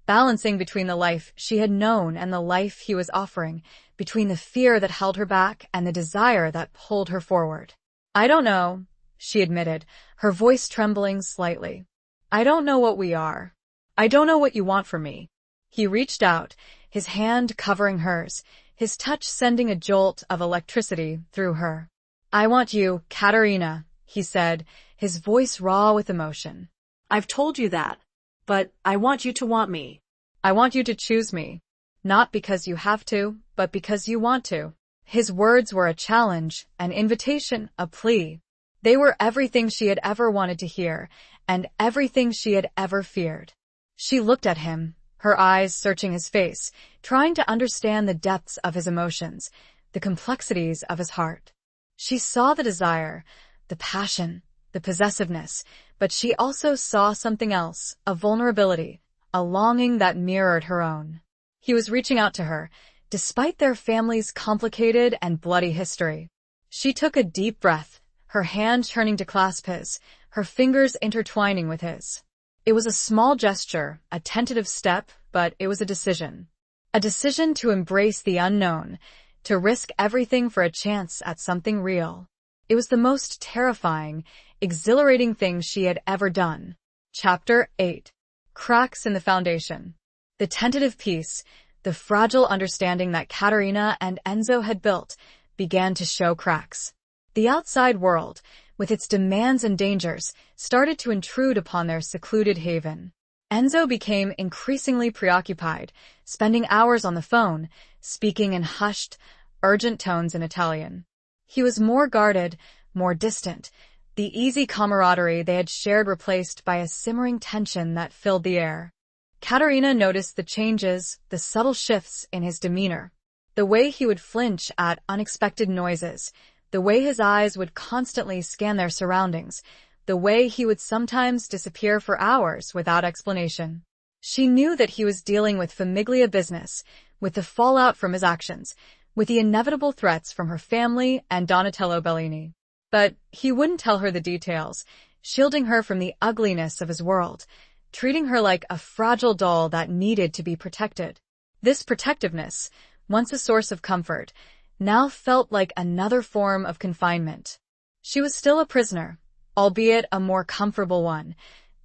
Speaker 1: balancing between the life she had known and the life he was offering, between the fear that held her back and the desire that pulled her forward. "I don't know," she admitted, her voice trembling slightly. "I don't know what we are. I don't know what you want from me." He reached out, his hand covering hers, his touch sending a jolt of electricity through her. "I want you, Katerina," he said, his voice raw with emotion.
Speaker 2: "I've told you that, but I want you to want me."
Speaker 1: "I want you to choose me. Not because you have to, but because you want to." His words were a challenge, an invitation, a plea. They were everything she had ever wanted to hear, and everything she had ever feared. She looked at him, her eyes searching his face, trying to understand the depths of his emotions, the complexities of his heart. She saw the desire, the passion, the possessiveness, but she also saw something else, a vulnerability, a longing that mirrored her own. He was reaching out to her, despite their family's complicated and bloody history. She took a deep breath, her hand turning to clasp his, her fingers intertwining with his. It was a small gesture, a tentative step, but it was a decision. A decision to embrace the unknown, to risk everything for a chance at something real. It was the most terrifying, exhilarating thing she had ever done. Chapter 8. Cracks in the Foundation. The tentative peace, the fragile understanding that Katerina and Enzo had built, began to show cracks. The outside world, with its demands and dangers, started to intrude upon their secluded haven. Enzo became increasingly preoccupied, spending hours on the phone, speaking in hushed, urgent tones in Italian. He was more guarded, more distant, the easy camaraderie they had shared replaced by a simmering tension that filled the air. Katerina noticed the changes, the subtle shifts in his demeanor, the way he would flinch at unexpected noises, the way his eyes would constantly scan their surroundings, the way he would sometimes disappear for hours without explanation. She knew that he was dealing with famiglia business, with the fallout from his actions, with the inevitable threats from her family and Donatello Bellini. But he wouldn't tell her the details, shielding her from the ugliness of his world, treating her like a fragile doll that needed to be protected. This protectiveness, once a source of comfort, now felt like another form of confinement. She was still a prisoner, albeit a more comfortable one,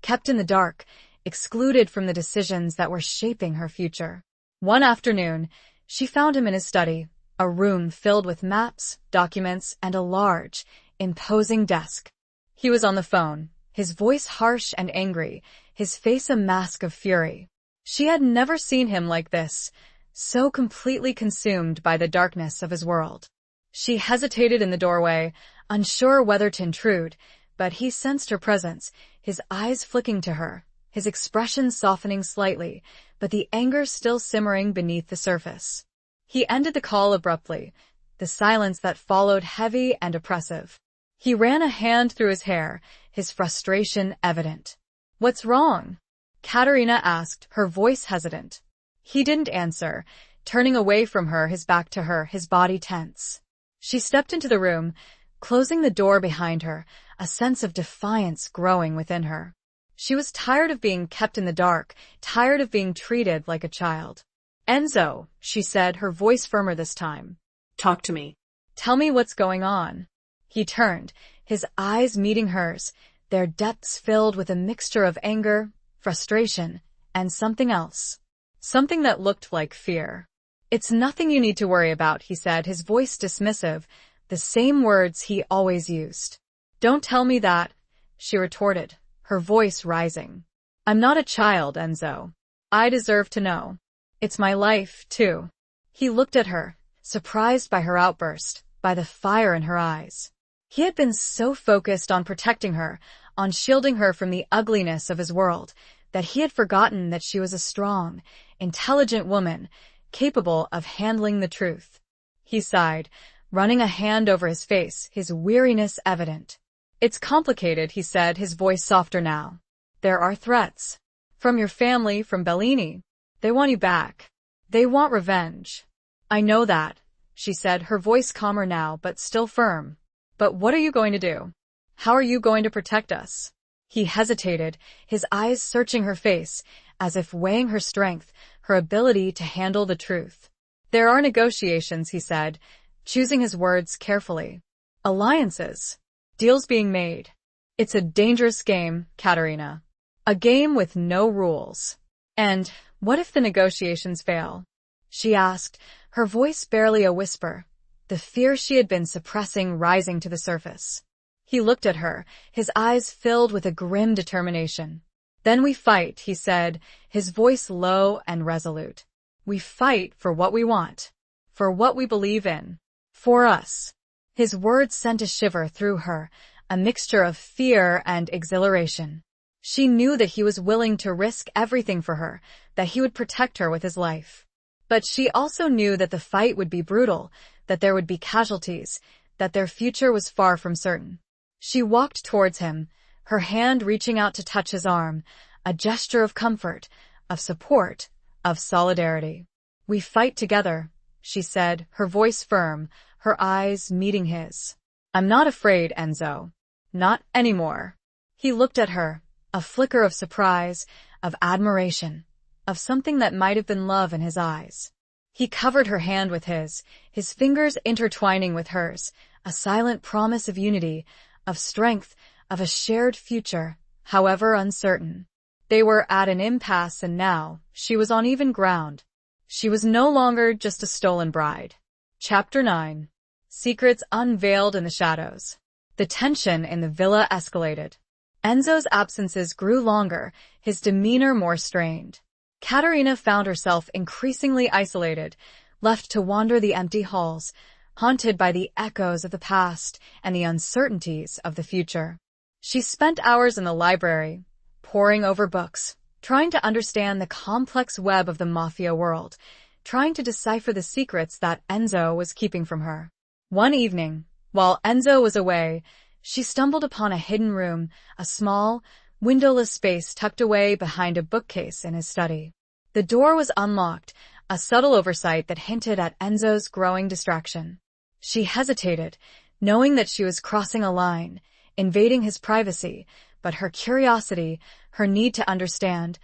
Speaker 1: kept in the dark, excluded from the decisions that were shaping her future. One afternoon, She found him in his study, a room filled with maps, documents, and a large, imposing desk. He was on the phone, his voice harsh and angry, his face a mask of fury. She had never seen him like this, so completely consumed by the darkness of his world. She hesitated in the doorway, unsure whether to intrude, but he sensed her presence, his eyes flicking to her, his expression softening slightly, but the anger still simmering beneath the surface. He ended the call abruptly, the silence that followed heavy and oppressive. He ran a hand through his hair, his frustration evident. "What's wrong?" Katerina asked, her voice hesitant. He didn't answer, turning away from her, his back to her, his body tense. She stepped into the room, closing the door behind her, a sense of defiance growing within her. She was tired of being kept in the dark, tired of being treated like a child. "Enzo," she said, her voice firmer this time.
Speaker 2: Talk to me.
Speaker 1: "Tell me what's going on." He turned, his eyes meeting hers, their depths filled with a mixture of anger, frustration, and something else. Something that looked like fear. "It's nothing you need to worry about," he said, his voice dismissive, the same words he always used. "Don't tell me that," she retorted, her voice rising. "I'm not a child, Enzo. I deserve to know. It's my life, too." He looked at her, surprised by her outburst, by the fire in her eyes. He had been so focused on protecting her, on shielding her from the ugliness of his world, that he had forgotten that she was a strong, intelligent woman, capable of handling the truth. He sighed, running a hand over his face, his weariness evident. "It's complicated," he said, his voice softer now. "There are threats. From your family, from Bellini. They want you back. They want revenge." "I know that," she said, her voice calmer now, but still firm. "But what are you going to do? How are you going to protect us?" He hesitated, his eyes searching her face, as if weighing her strength, her ability to handle the truth. "There are negotiations," he said, choosing his words carefully. "Alliances. Deals being made. It's a dangerous game, Katerina. A game with no rules." "And what if the negotiations fail?" she asked, her voice barely a whisper, the fear she had been suppressing rising to the surface. He looked at her, his eyes filled with a grim determination. "Then we fight," he said, his voice low and resolute. "We fight for what we want, for what we believe in, for us." His words sent a shiver through her, a mixture of fear and exhilaration. She knew that he was willing to risk everything for her, that he would protect her with his life. But she also knew that the fight would be brutal, that there would be casualties, that their future was far from certain. She walked towards him, her hand reaching out to touch his arm, a gesture of comfort, of support, of solidarity. "We fight together," she said, her voice firm, her eyes meeting his. "I'm not afraid, Enzo. Not anymore." He looked at her, a flicker of surprise, of admiration, of something that might have been love in his eyes. He covered her hand with his fingers intertwining with hers, a silent promise of unity, of strength, of a shared future, however uncertain. They were at an impasse, and now she was on even ground. She was no longer just a stolen bride. Chapter 9. Secrets unveiled in the shadows. The tension in the villa escalated. Enzo's absences grew longer, his demeanor more strained. Katerina found herself increasingly isolated, left to wander the empty halls, haunted by the echoes of the past and the uncertainties of the future. She spent hours in the library, poring over books, trying to understand the complex web of the mafia world, trying to decipher the secrets that Enzo was keeping from her. One evening, while Enzo was away, she stumbled upon a hidden room, a small, windowless space tucked away behind a bookcase in his study. The door was unlocked, a subtle oversight that hinted at Enzo's growing distraction. She hesitated, knowing that she was crossing a line, invading his privacy, but her curiosity, her need to understand,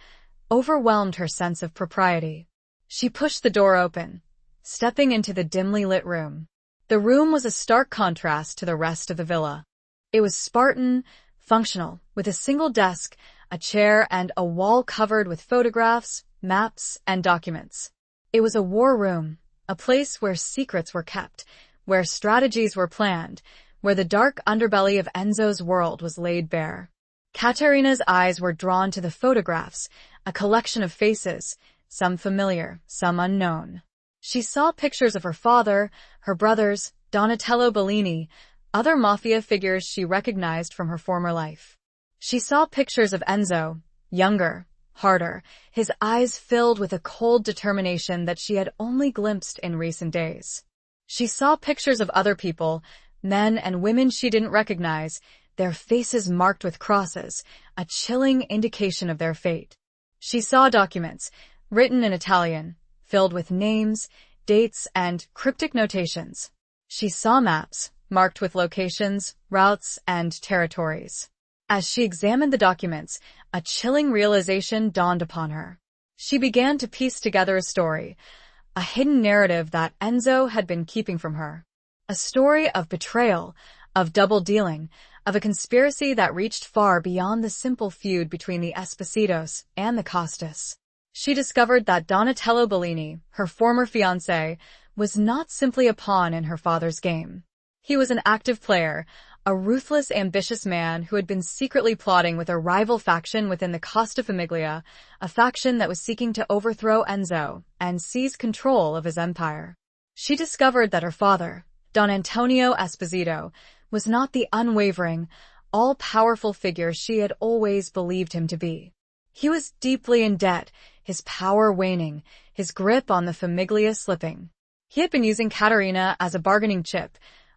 Speaker 1: overwhelmed her sense of propriety. She pushed the door open, stepping into the dimly lit room. The room was a stark contrast to the rest of the villa. It was Spartan, functional, with a single desk, a chair, and a wall covered with photographs, maps, and documents. It was a war room, a place where secrets were kept, where strategies were planned, where the dark underbelly of Enzo's world was laid bare. Katerina's eyes were drawn to the photographs, a collection of faces, some familiar, some unknown. She saw pictures of her father, her brothers, Donatello Bellini, other mafia figures she recognized from her former life. She saw pictures of Enzo, younger, harder, his eyes filled with a cold determination that she had only glimpsed in recent days. She saw pictures of other people, men and women she didn't recognize, their faces marked with crosses, a chilling indication of their fate. She saw documents, written in Italian, filled with names, dates, and cryptic notations. She saw maps, marked with locations, routes, and territories. As she examined the documents, a chilling realization dawned upon her. She began to piece together a story, a hidden narrative that Enzo had been keeping from her. A story of betrayal, of double-dealing, of a conspiracy that reached far beyond the simple feud between the Espositos and the Costas. She discovered that Donatello Bellini, her former fiancé, was not simply a pawn in her father's game. He was an active player, a ruthless, ambitious man who had been secretly plotting with a rival faction within the Costa Famiglia, a faction that was seeking to overthrow Enzo and seize control of his empire. She discovered that her father, Don Antonio Esposito, was not the unwavering, all-powerful figure she had always believed him to be. He was deeply in debt, his power waning, his grip on the Famiglia slipping. He had been using Caterina as a bargaining chip,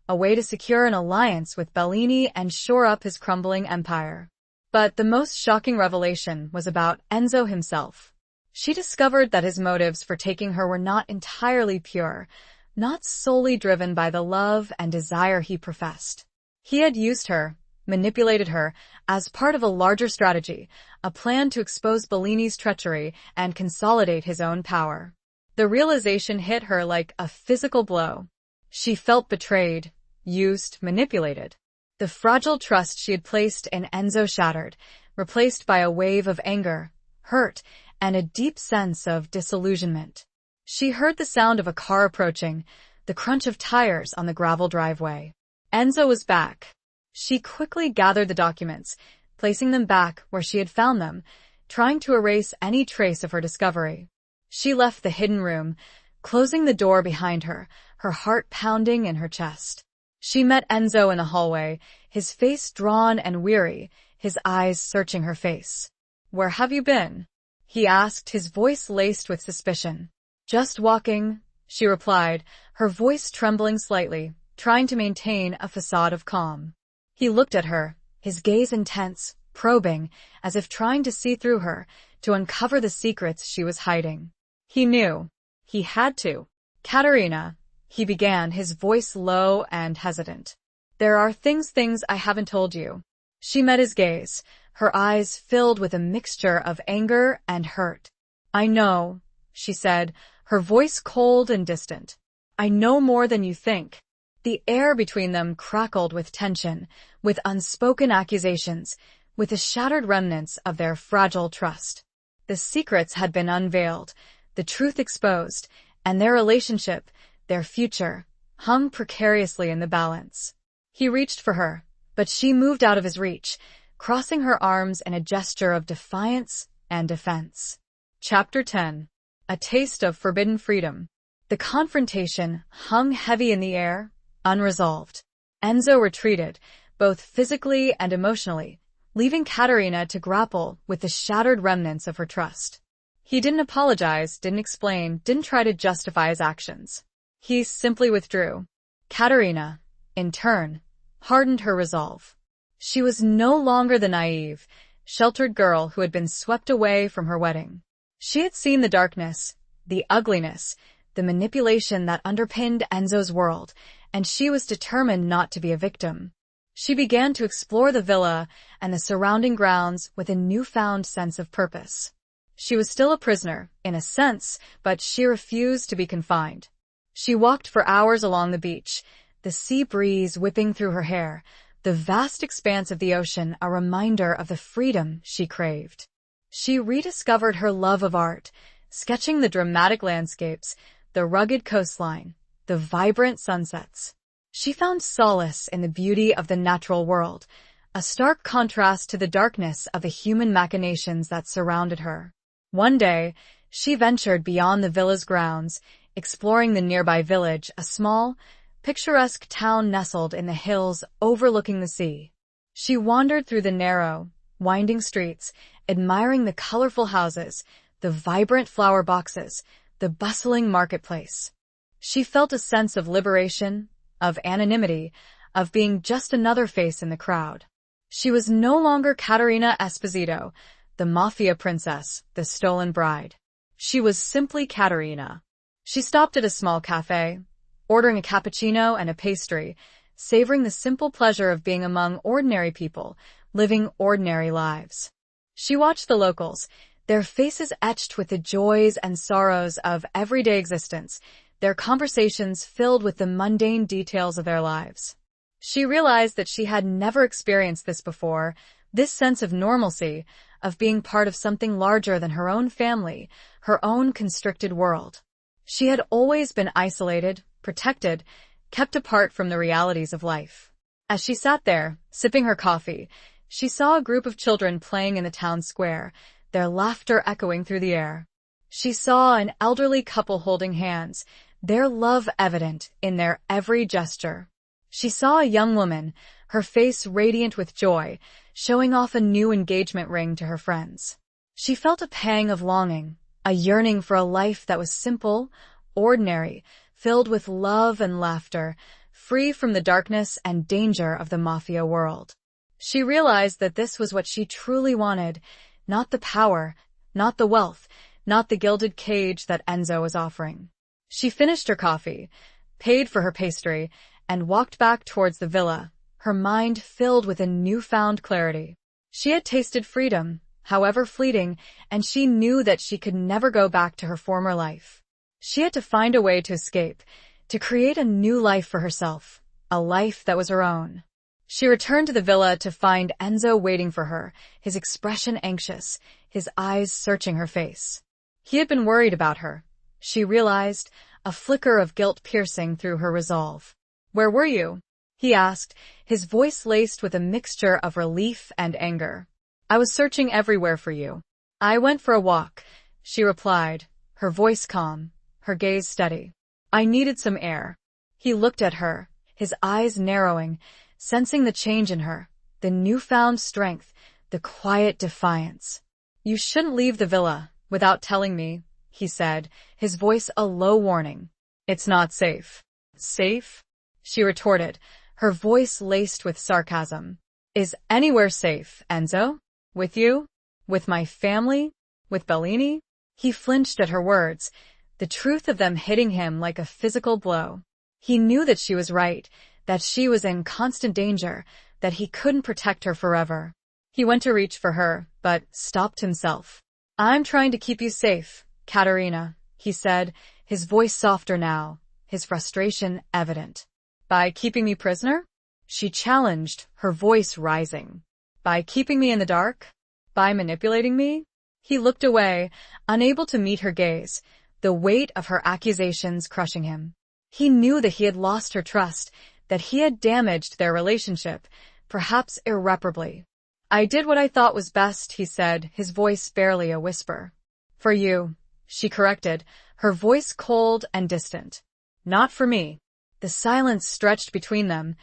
Speaker 1: a way to secure an alliance with Bellini and shore up his crumbling empire. But the most shocking revelation was about Enzo himself. She discovered that his motives for taking her were not entirely pure, not solely driven by the love and desire he professed. He had used her, manipulated her, as part of a larger strategy, a plan to expose Bellini's treachery and consolidate his own power. The realization hit her like a physical blow. She felt betrayed, used, manipulated. The fragile trust she had placed in Enzo shattered, replaced by a wave of anger, hurt, and a deep sense of disillusionment. She heard the sound of a car approaching, the crunch of tires on the gravel driveway. Enzo was back. She quickly gathered the documents, placing them back where she had found them, trying to erase any trace of her discovery. She left the hidden room, closing the door behind her, her heart pounding in her chest. She met Enzo in the hallway, his face drawn and weary, his eyes searching her face. "Where have you been?" he asked, his voice laced with suspicion. "Just walking," she replied, her voice trembling slightly, trying to maintain a facade of calm. He looked at her, his gaze intense, probing, as if trying to see through her, to uncover the secrets she was hiding. He knew. He had to. "Caterina," he began, his voice low and hesitant. "There are things I haven't told you." She met his gaze, her eyes filled with a mixture of anger and hurt. "I know," she said, her voice cold and distant. "I know more than you think." The air between them crackled with tension, with unspoken accusations, with the shattered remnants of their fragile trust. The secrets had been unveiled, the truth exposed, and their relationship, their future, hung precariously in the balance. He reached for her, but she moved out of his reach, crossing her arms in a gesture of defiance and defense. Chapter 10. A Taste of Forbidden Freedom. The confrontation hung heavy in the air, unresolved. Enzo retreated, both physically and emotionally, leaving Caterina to grapple with the shattered remnants of her trust. He didn't apologize, didn't explain, didn't try to justify his actions. He simply withdrew. Caterina, in turn, hardened her resolve. She was no longer the naive, sheltered girl who had been swept away from her wedding. She had seen the darkness, the ugliness, the manipulation that underpinned Enzo's world, and she was determined not to be a victim. She began to explore the villa and the surrounding grounds with a newfound sense of purpose. She was still a prisoner, in a sense, but she refused to be confined. She walked for hours along the beach, the sea breeze whipping through her hair, the vast expanse of the ocean a reminder of the freedom she craved. She rediscovered her love of art, sketching the dramatic landscapes, the rugged coastline, the vibrant sunsets. She found solace in the beauty of the natural world, a stark contrast to the darkness of the human machinations that surrounded her. One day, she ventured beyond the villa's grounds, exploring the nearby village, a small, picturesque town nestled in the hills overlooking the sea. She wandered through the narrow, winding streets, admiring the colorful houses, the vibrant flower boxes, the bustling marketplace. She felt a sense of liberation, of anonymity, of being just another face in the crowd. She was no longer Caterina Esposito, the mafia princess, the stolen bride. She was simply Caterina. She stopped at a small cafe, ordering a cappuccino and a pastry, savoring the simple pleasure of being among ordinary people, living ordinary lives. She watched the locals, their faces etched with the joys and sorrows of everyday existence, their conversations filled with the mundane details of their lives. She realized that she had never experienced this before, this sense of normalcy, of being part of something larger than her own family, her own constricted world. She had always been isolated, protected, kept apart from the realities of life. As she sat there, sipping her coffee, she saw a group of children playing in the town square, their laughter echoing through the air. She saw an elderly couple holding hands, their love evident in their every gesture. She saw a young woman, her face radiant with joy, showing off a new engagement ring to her friends. She felt a pang of longing, a yearning for a life that was simple, ordinary, filled with love and laughter, free from the darkness and danger of the mafia world. She realized that this was what she truly wanted, not the power, not the wealth, not the gilded cage that Enzo was offering. She finished her coffee, paid for her pastry, and walked back towards the villa, her mind filled with a newfound clarity. She had tasted freedom, however fleeting, and she knew that she could never go back to her former life. She had to find a way to escape, to create a new life for herself, a life that was her own. She returned to the villa to find Enzo waiting for her, his expression anxious, his eyes searching her face. He had been worried about her, she realized, a flicker of guilt piercing through her resolve. "Where were you?" he asked, his voice laced with a mixture of relief and anger. "I was searching everywhere for you." "I went for a walk," she replied, her voice calm, her gaze steady. "I needed some air." He looked at her, his eyes narrowing, sensing the change in her, the newfound strength, the quiet defiance. "You shouldn't leave the villa without telling me," he said, his voice a low warning. "It's not safe." "Safe?" she retorted, her voice laced with sarcasm. "Is anywhere safe, Enzo? With you? With my family? With Bellini?" He flinched at her words, the truth of them hitting him like a physical blow. He knew that she was right, that she was in constant danger, that he couldn't protect her forever. He went to reach for her, but stopped himself. "I'm trying to keep you safe, Caterina," he said, his voice softer now, his frustration evident. "By keeping me prisoner?" she challenged, her voice rising. "By keeping me in the dark? By manipulating me?" He looked away, unable to meet her gaze, the weight of her accusations crushing him. He knew that he had lost her trust, that he had damaged their relationship, perhaps irreparably. "I did what I thought was best," he said, his voice barely a whisper. "For you," she corrected, her voice cold and distant. "Not for me." The silence stretched between them,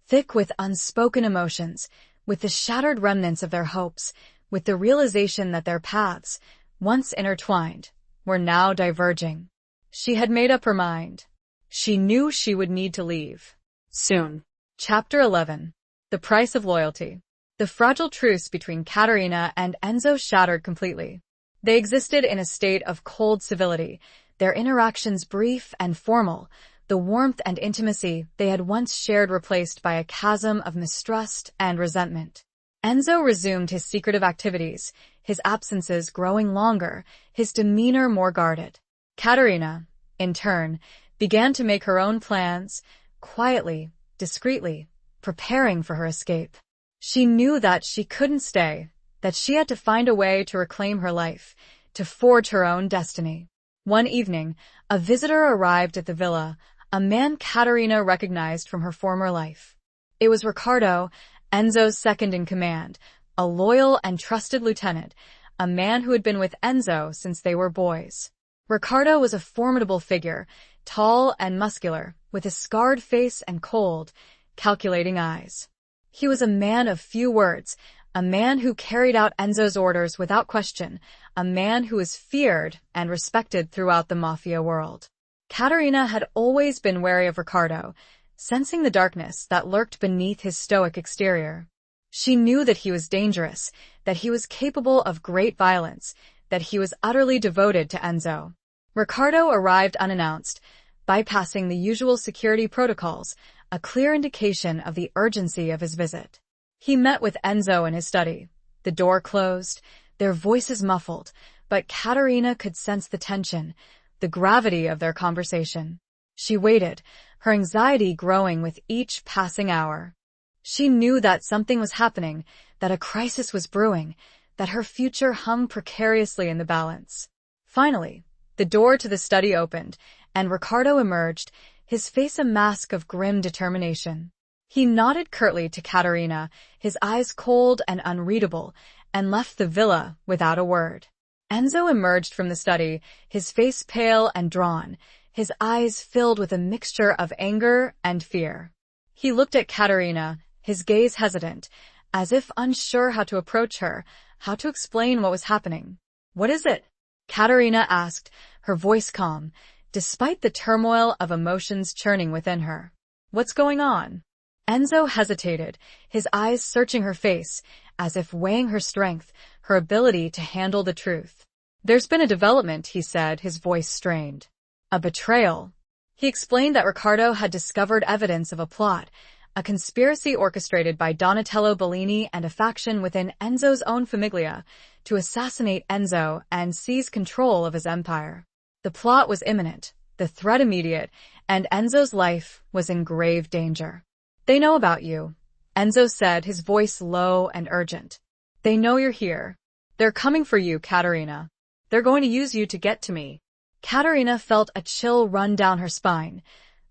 Speaker 1: thick with unspoken emotions, with the shattered remnants of their hopes, with the realization that their paths, once intertwined, were now diverging. She had made up her mind. She knew she would need to leave. Soon. Chapter 11. The Price of Loyalty. The fragile truce between Caterina and Enzo shattered completely. They existed in a state of cold civility, their interactions brief and formal, the warmth and intimacy they had once shared replaced by a chasm of mistrust and resentment. Enzo resumed his secretive activities, his absences growing longer, his demeanor more guarded. Caterina, in turn, began to make her own plans, quietly, discreetly, preparing for her escape. She knew that she couldn't stay, that she had to find a way to reclaim her life, to forge her own destiny. One evening, a visitor arrived at the villa, a man Katerina recognized from her former life. It was Ricardo, Enzo's second-in-command, a loyal and trusted lieutenant, a man who had been with Enzo since they were boys. Ricardo was a formidable figure, tall and muscular, with a scarred face and cold, calculating eyes. He was a man of few words, a man who carried out Enzo's orders without question, a man who was feared and respected throughout the mafia world. Katerina had always been wary of Ricardo, sensing the darkness that lurked beneath his stoic exterior. She knew that he was dangerous, that he was capable of great violence, that he was utterly devoted to Enzo. Ricardo arrived unannounced, bypassing the usual security protocols, a clear indication of the urgency of his visit. He met with Enzo in his study. The door closed, their voices muffled, but Katerina could sense the tension, the gravity of their conversation. She waited, her anxiety growing with each passing hour. She knew that something was happening, that a crisis was brewing, that her future hung precariously in the balance. Finally, the door to the study opened, and Ricardo emerged, his face a mask of grim determination. He nodded curtly to Katerina, his eyes cold and unreadable, and left the villa without a word. Enzo emerged from the study, his face pale and drawn, his eyes filled with a mixture of anger and fear. He looked at Katerina, his gaze hesitant, as if unsure how to approach her, how to explain what was happening. "What is it?" Katerina asked, her voice calm, despite the turmoil of emotions churning within her. "What's going on?" Enzo hesitated, his eyes searching her face, as if weighing her strength, her ability to handle the truth. "There's been a development," he said, his voice strained. "A betrayal." He explained that Ricardo had discovered evidence of a plot, a conspiracy orchestrated by Donatello Bellini and a faction within Enzo's own famiglia to assassinate Enzo and seize control of his empire. The plot was imminent, the threat immediate, and Enzo's life was in grave danger. "They know about you," Enzo said, his voice low and urgent. "They know you're here. They're coming for you, Katerina. They're going to use you to get to me." Katerina felt a chill run down her spine,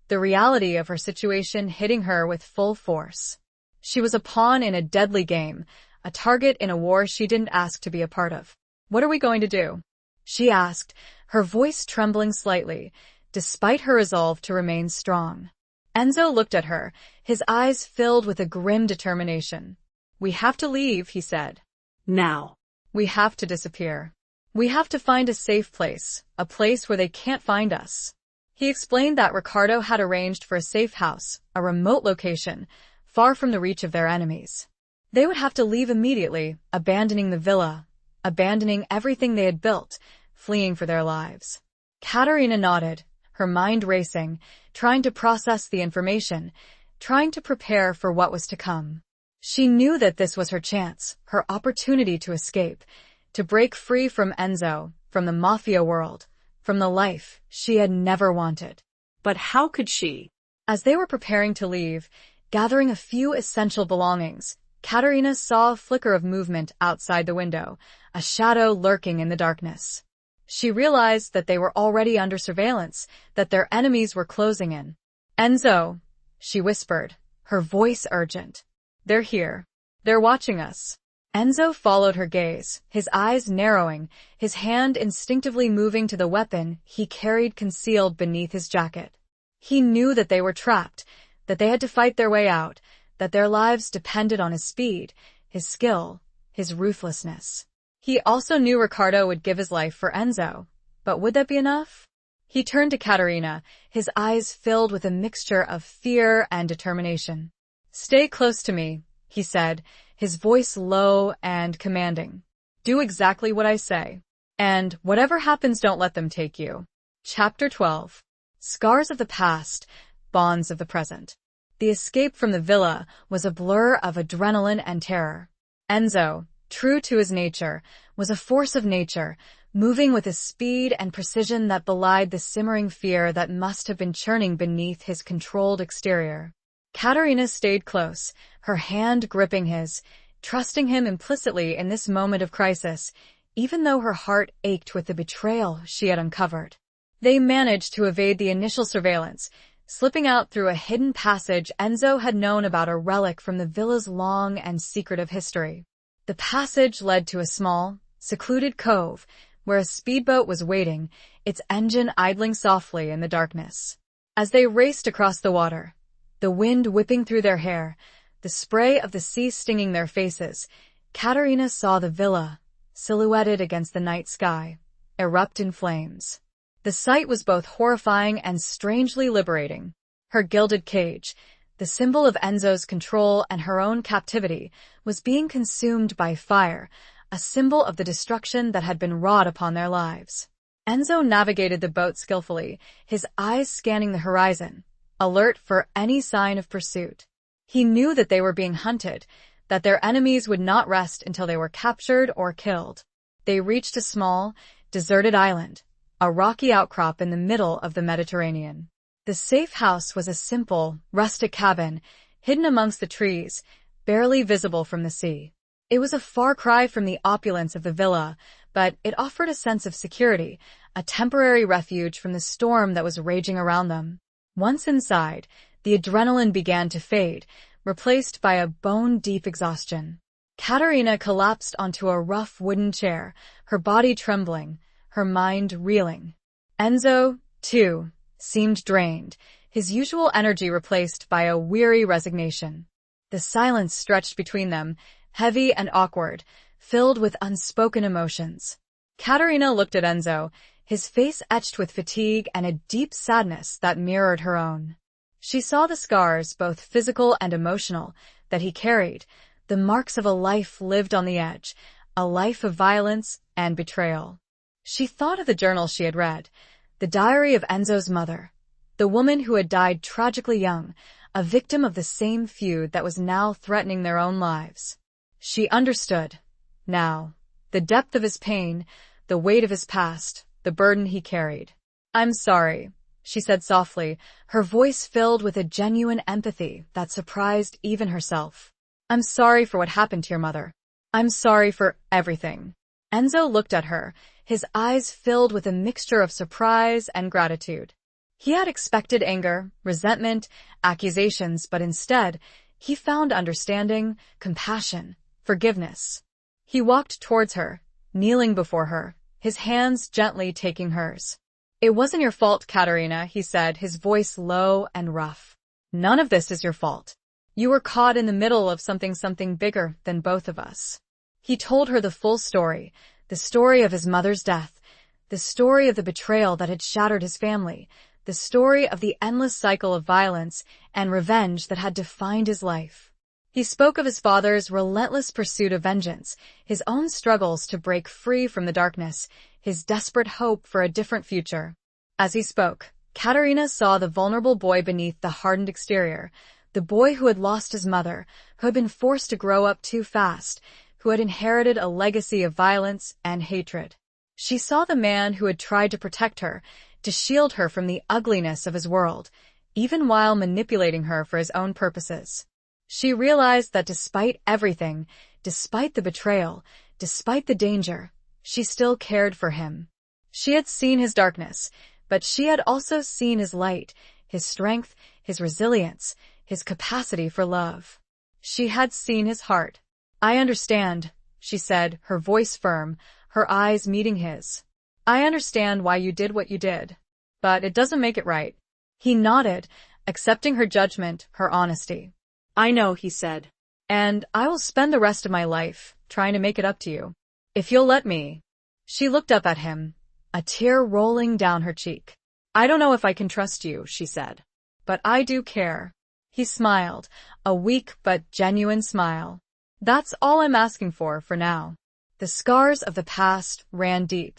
Speaker 1: the reality of her situation hitting her with full force. She was a pawn in a deadly game, a target in a war she didn't ask to be a part of. "What are we going to do?" she asked, her voice trembling slightly, despite her resolve to remain strong. Enzo looked at her, his eyes filled with a grim determination. "We have to leave," he said.
Speaker 2: Now.
Speaker 1: "We have to disappear. We have to find a safe place, a place where they can't find us." He explained that Ricardo had arranged for a safe house, a remote location, far from the reach of their enemies. They would have to leave immediately, abandoning the villa, abandoning everything they had built, fleeing for their lives. Katerina nodded, her mind racing, trying to process the information, trying to prepare for what was to come. She knew that this was her chance, her opportunity to escape, to break free from Enzo, from the mafia world, from the life she had never wanted.
Speaker 2: But how could she?
Speaker 1: As they were preparing to leave, gathering a few essential belongings, Katerina saw a flicker of movement outside the window, a shadow lurking in the darkness. She realized that they were already under surveillance, that their enemies were closing in. "Enzo," she whispered, her voice urgent. "They're here. They're watching us." Enzo followed her gaze, his eyes narrowing, his hand instinctively moving to the weapon he carried concealed beneath his jacket. He knew that they were trapped, that they had to fight their way out, that their lives depended on his speed, his skill, his ruthlessness. He also knew Ricardo would give his life for Enzo. But would that be enough? He turned to Katerina, his eyes filled with a mixture of fear and determination. "Stay close to me," he said, his voice low and commanding. "Do exactly what I say. And whatever happens, don't let them take you." Chapter 12. Scars of the past, bonds of the present. The escape from the villa was a blur of adrenaline and terror. Enzo, true to his nature, was a force of nature, moving with a speed and precision that belied the simmering fear that must have been churning beneath his controlled exterior. Katerina stayed close, her hand gripping his, trusting him implicitly in this moment of crisis, even though her heart ached with the betrayal she had uncovered. They managed to evade the initial surveillance, slipping out through a hidden passage Enzo had known about, a relic from the villa's long and secretive history. The passage led to a small, secluded cove where a speedboat was waiting, its engine idling softly in the darkness. As they raced across the water, the wind whipping through their hair, the spray of the sea stinging their faces, Katerina saw the villa, silhouetted against the night sky, erupt in flames. The sight was both horrifying and strangely liberating. Her gilded cage, the symbol of Enzo's control and her own captivity, was being consumed by fire, a symbol of the destruction that had been wrought upon their lives. Enzo navigated the boat skillfully, his eyes scanning the horizon, alert for any sign of pursuit. He knew that they were being hunted, that their enemies would not rest until they were captured or killed. They reached a small, deserted island, a rocky outcrop in the middle of the Mediterranean. The safe house was a simple, rustic cabin, hidden amongst the trees, barely visible from the sea. It was a far cry from the opulence of the villa, but it offered a sense of security, a temporary refuge from the storm that was raging around them. Once inside, the adrenaline began to fade, replaced by a bone-deep exhaustion. Katerina collapsed onto a rough wooden chair, her body trembling, her mind reeling. Enzo, too, seemed drained, his usual energy replaced by a weary resignation. The silence stretched between them, heavy and awkward, filled with unspoken emotions. Katerina looked at Enzo, his face etched with fatigue and a deep sadness that mirrored her own. She saw the scars, both physical and emotional, that he carried, the marks of a life lived on the edge, a life of violence and betrayal. She thought of the journal she had read, the diary of Enzo's mother, the woman who had died tragically young, a victim of the same feud that was now threatening their own lives. She understood, now, the depth of his pain, the weight of his past, the burden he carried. "I'm sorry," she said softly, her voice filled with a genuine empathy that surprised even herself. "I'm sorry for what happened to your mother. I'm sorry for everything." Enzo looked at her, his eyes filled with a mixture of surprise and gratitude. He had expected anger, resentment, accusations, but instead, he found understanding, compassion, forgiveness. He walked towards her, kneeling before her, his hands gently taking hers. "It wasn't your fault, Katerina," he said, his voice low and rough. "None of this is your fault. You were caught in the middle of something bigger than both of us." He told her the full story, the story of his mother's death, the story of the betrayal that had shattered his family, the story of the endless cycle of violence and revenge that had defined his life. He spoke of his father's relentless pursuit of vengeance, his own struggles to break free from the darkness, his desperate hope for a different future. As he spoke, Katerina saw the vulnerable boy beneath the hardened exterior, the boy who had lost his mother, who had been forced to grow up too fast, who had inherited a legacy of violence and hatred. She saw the man who had tried to protect her, to shield her from the ugliness of his world, even while manipulating her for his own purposes. She realized that despite everything, despite the betrayal, despite the danger, she still cared for him. She had seen his darkness, but she had also seen his light, his strength, his resilience, his capacity for love. She had seen his heart. "I understand," she said, her voice firm, her eyes meeting his. "I understand why you did what you did. But it doesn't make it right." He nodded, accepting her judgment, her honesty.
Speaker 2: "I know," he said.
Speaker 1: "And I will spend the rest of my life trying to make it up to you. If you'll let me." She looked up at him, a tear rolling down her cheek. "I don't know if I can trust you," she said. "But I do care." He smiled, a weak but genuine smile. "That's all I'm asking for now." The scars of the past ran deep.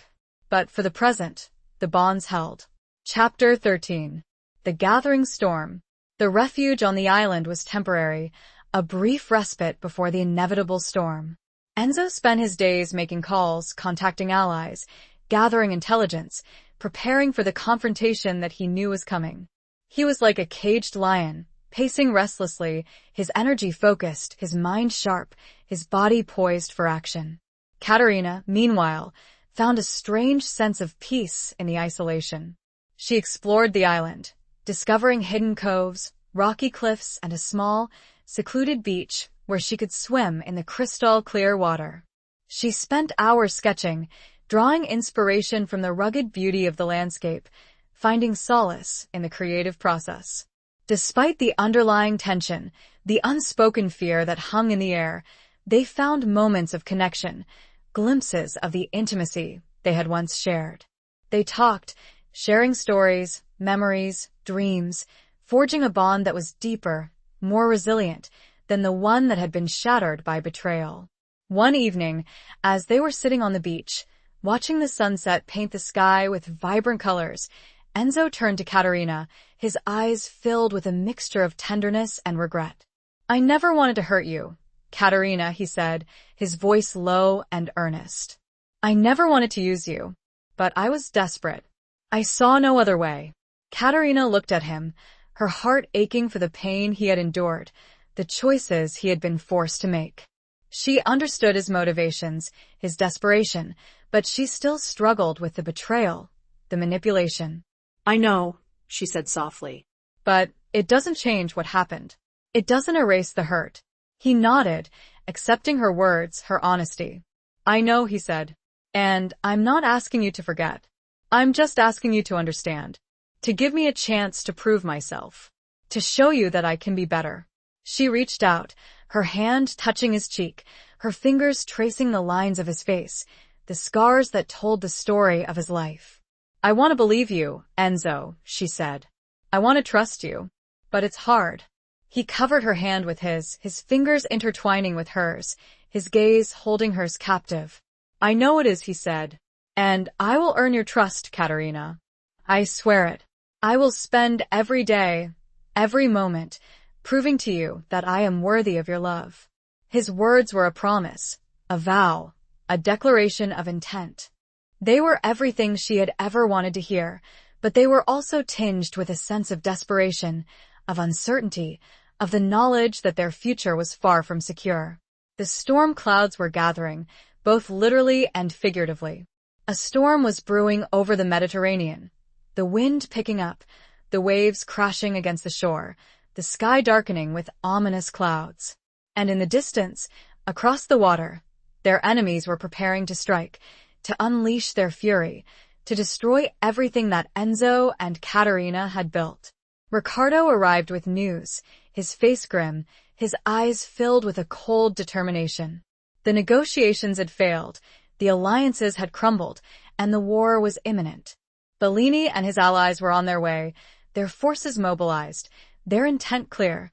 Speaker 1: But for the present, the bonds held. Chapter 13. The Gathering Storm. The refuge on the island was temporary, a brief respite before the inevitable storm. Enzo spent his days making calls, contacting allies, gathering intelligence, preparing for the confrontation that he knew was coming. He was like a caged lion, pacing restlessly, his energy focused, his mind sharp, his body poised for action. Katerina, meanwhile, found a strange sense of peace in the isolation. She explored the island, discovering hidden coves, rocky cliffs, and a small, secluded beach where she could swim in the crystal-clear water. She spent hours sketching, drawing inspiration from the rugged beauty of the landscape, finding solace in the creative process. Despite the underlying tension, the unspoken fear that hung in the air, they found moments of connection, glimpses of the intimacy they had once shared. They talked, sharing stories, memories, dreams, forging a bond that was deeper, more resilient than the one that had been shattered by betrayal. One evening, as they were sitting on the beach, watching the sunset paint the sky with vibrant colors, Enzo turned to Katerina, his eyes filled with a mixture of tenderness and regret. "I never wanted to hurt you, Katerina," he said, his voice low and earnest. "I never wanted to use you, but I was desperate. I saw no other way." Katerina looked at him, her heart aching for the pain he had endured, the choices he had been forced to make. She understood his motivations, his desperation, but she still struggled with the betrayal, the manipulation.
Speaker 2: "I know," she said softly.
Speaker 1: "But it doesn't change what happened. It doesn't erase the hurt." He nodded, accepting her words, her honesty. "I know," he said. "And I'm not asking you to forget. I'm just asking you to understand. To give me a chance to prove myself. To show you that I can be better." She reached out, her hand touching his cheek, her fingers tracing the lines of his face, the scars that told the story of his life. "I want to believe you, Enzo," she said. "I want to trust you. But it's hard." He covered her hand with his fingers intertwining with hers, his gaze holding hers captive. "I know it is," he said. "And I will earn your trust, Katerina. I swear it. I will spend every day, every moment, proving to you that I am worthy of your love." His words were a promise, a vow, a declaration of intent. They were everything she had ever wanted to hear, but they were also tinged with a sense of desperation, of uncertainty, of the knowledge that their future was far from secure. The storm clouds were gathering, both literally and figuratively. A storm was brewing over the Mediterranean, the wind picking up, the waves crashing against the shore, the sky darkening with ominous clouds. And in the distance, across the water, their enemies were preparing to strike, to unleash their fury, to destroy everything that Enzo and Katerina had built. Ricardo arrived with news, his face grim, his eyes filled with a cold determination. The negotiations had failed, the alliances had crumbled, and the war was imminent. Bellini and his allies were on their way, their forces mobilized, their intent clear,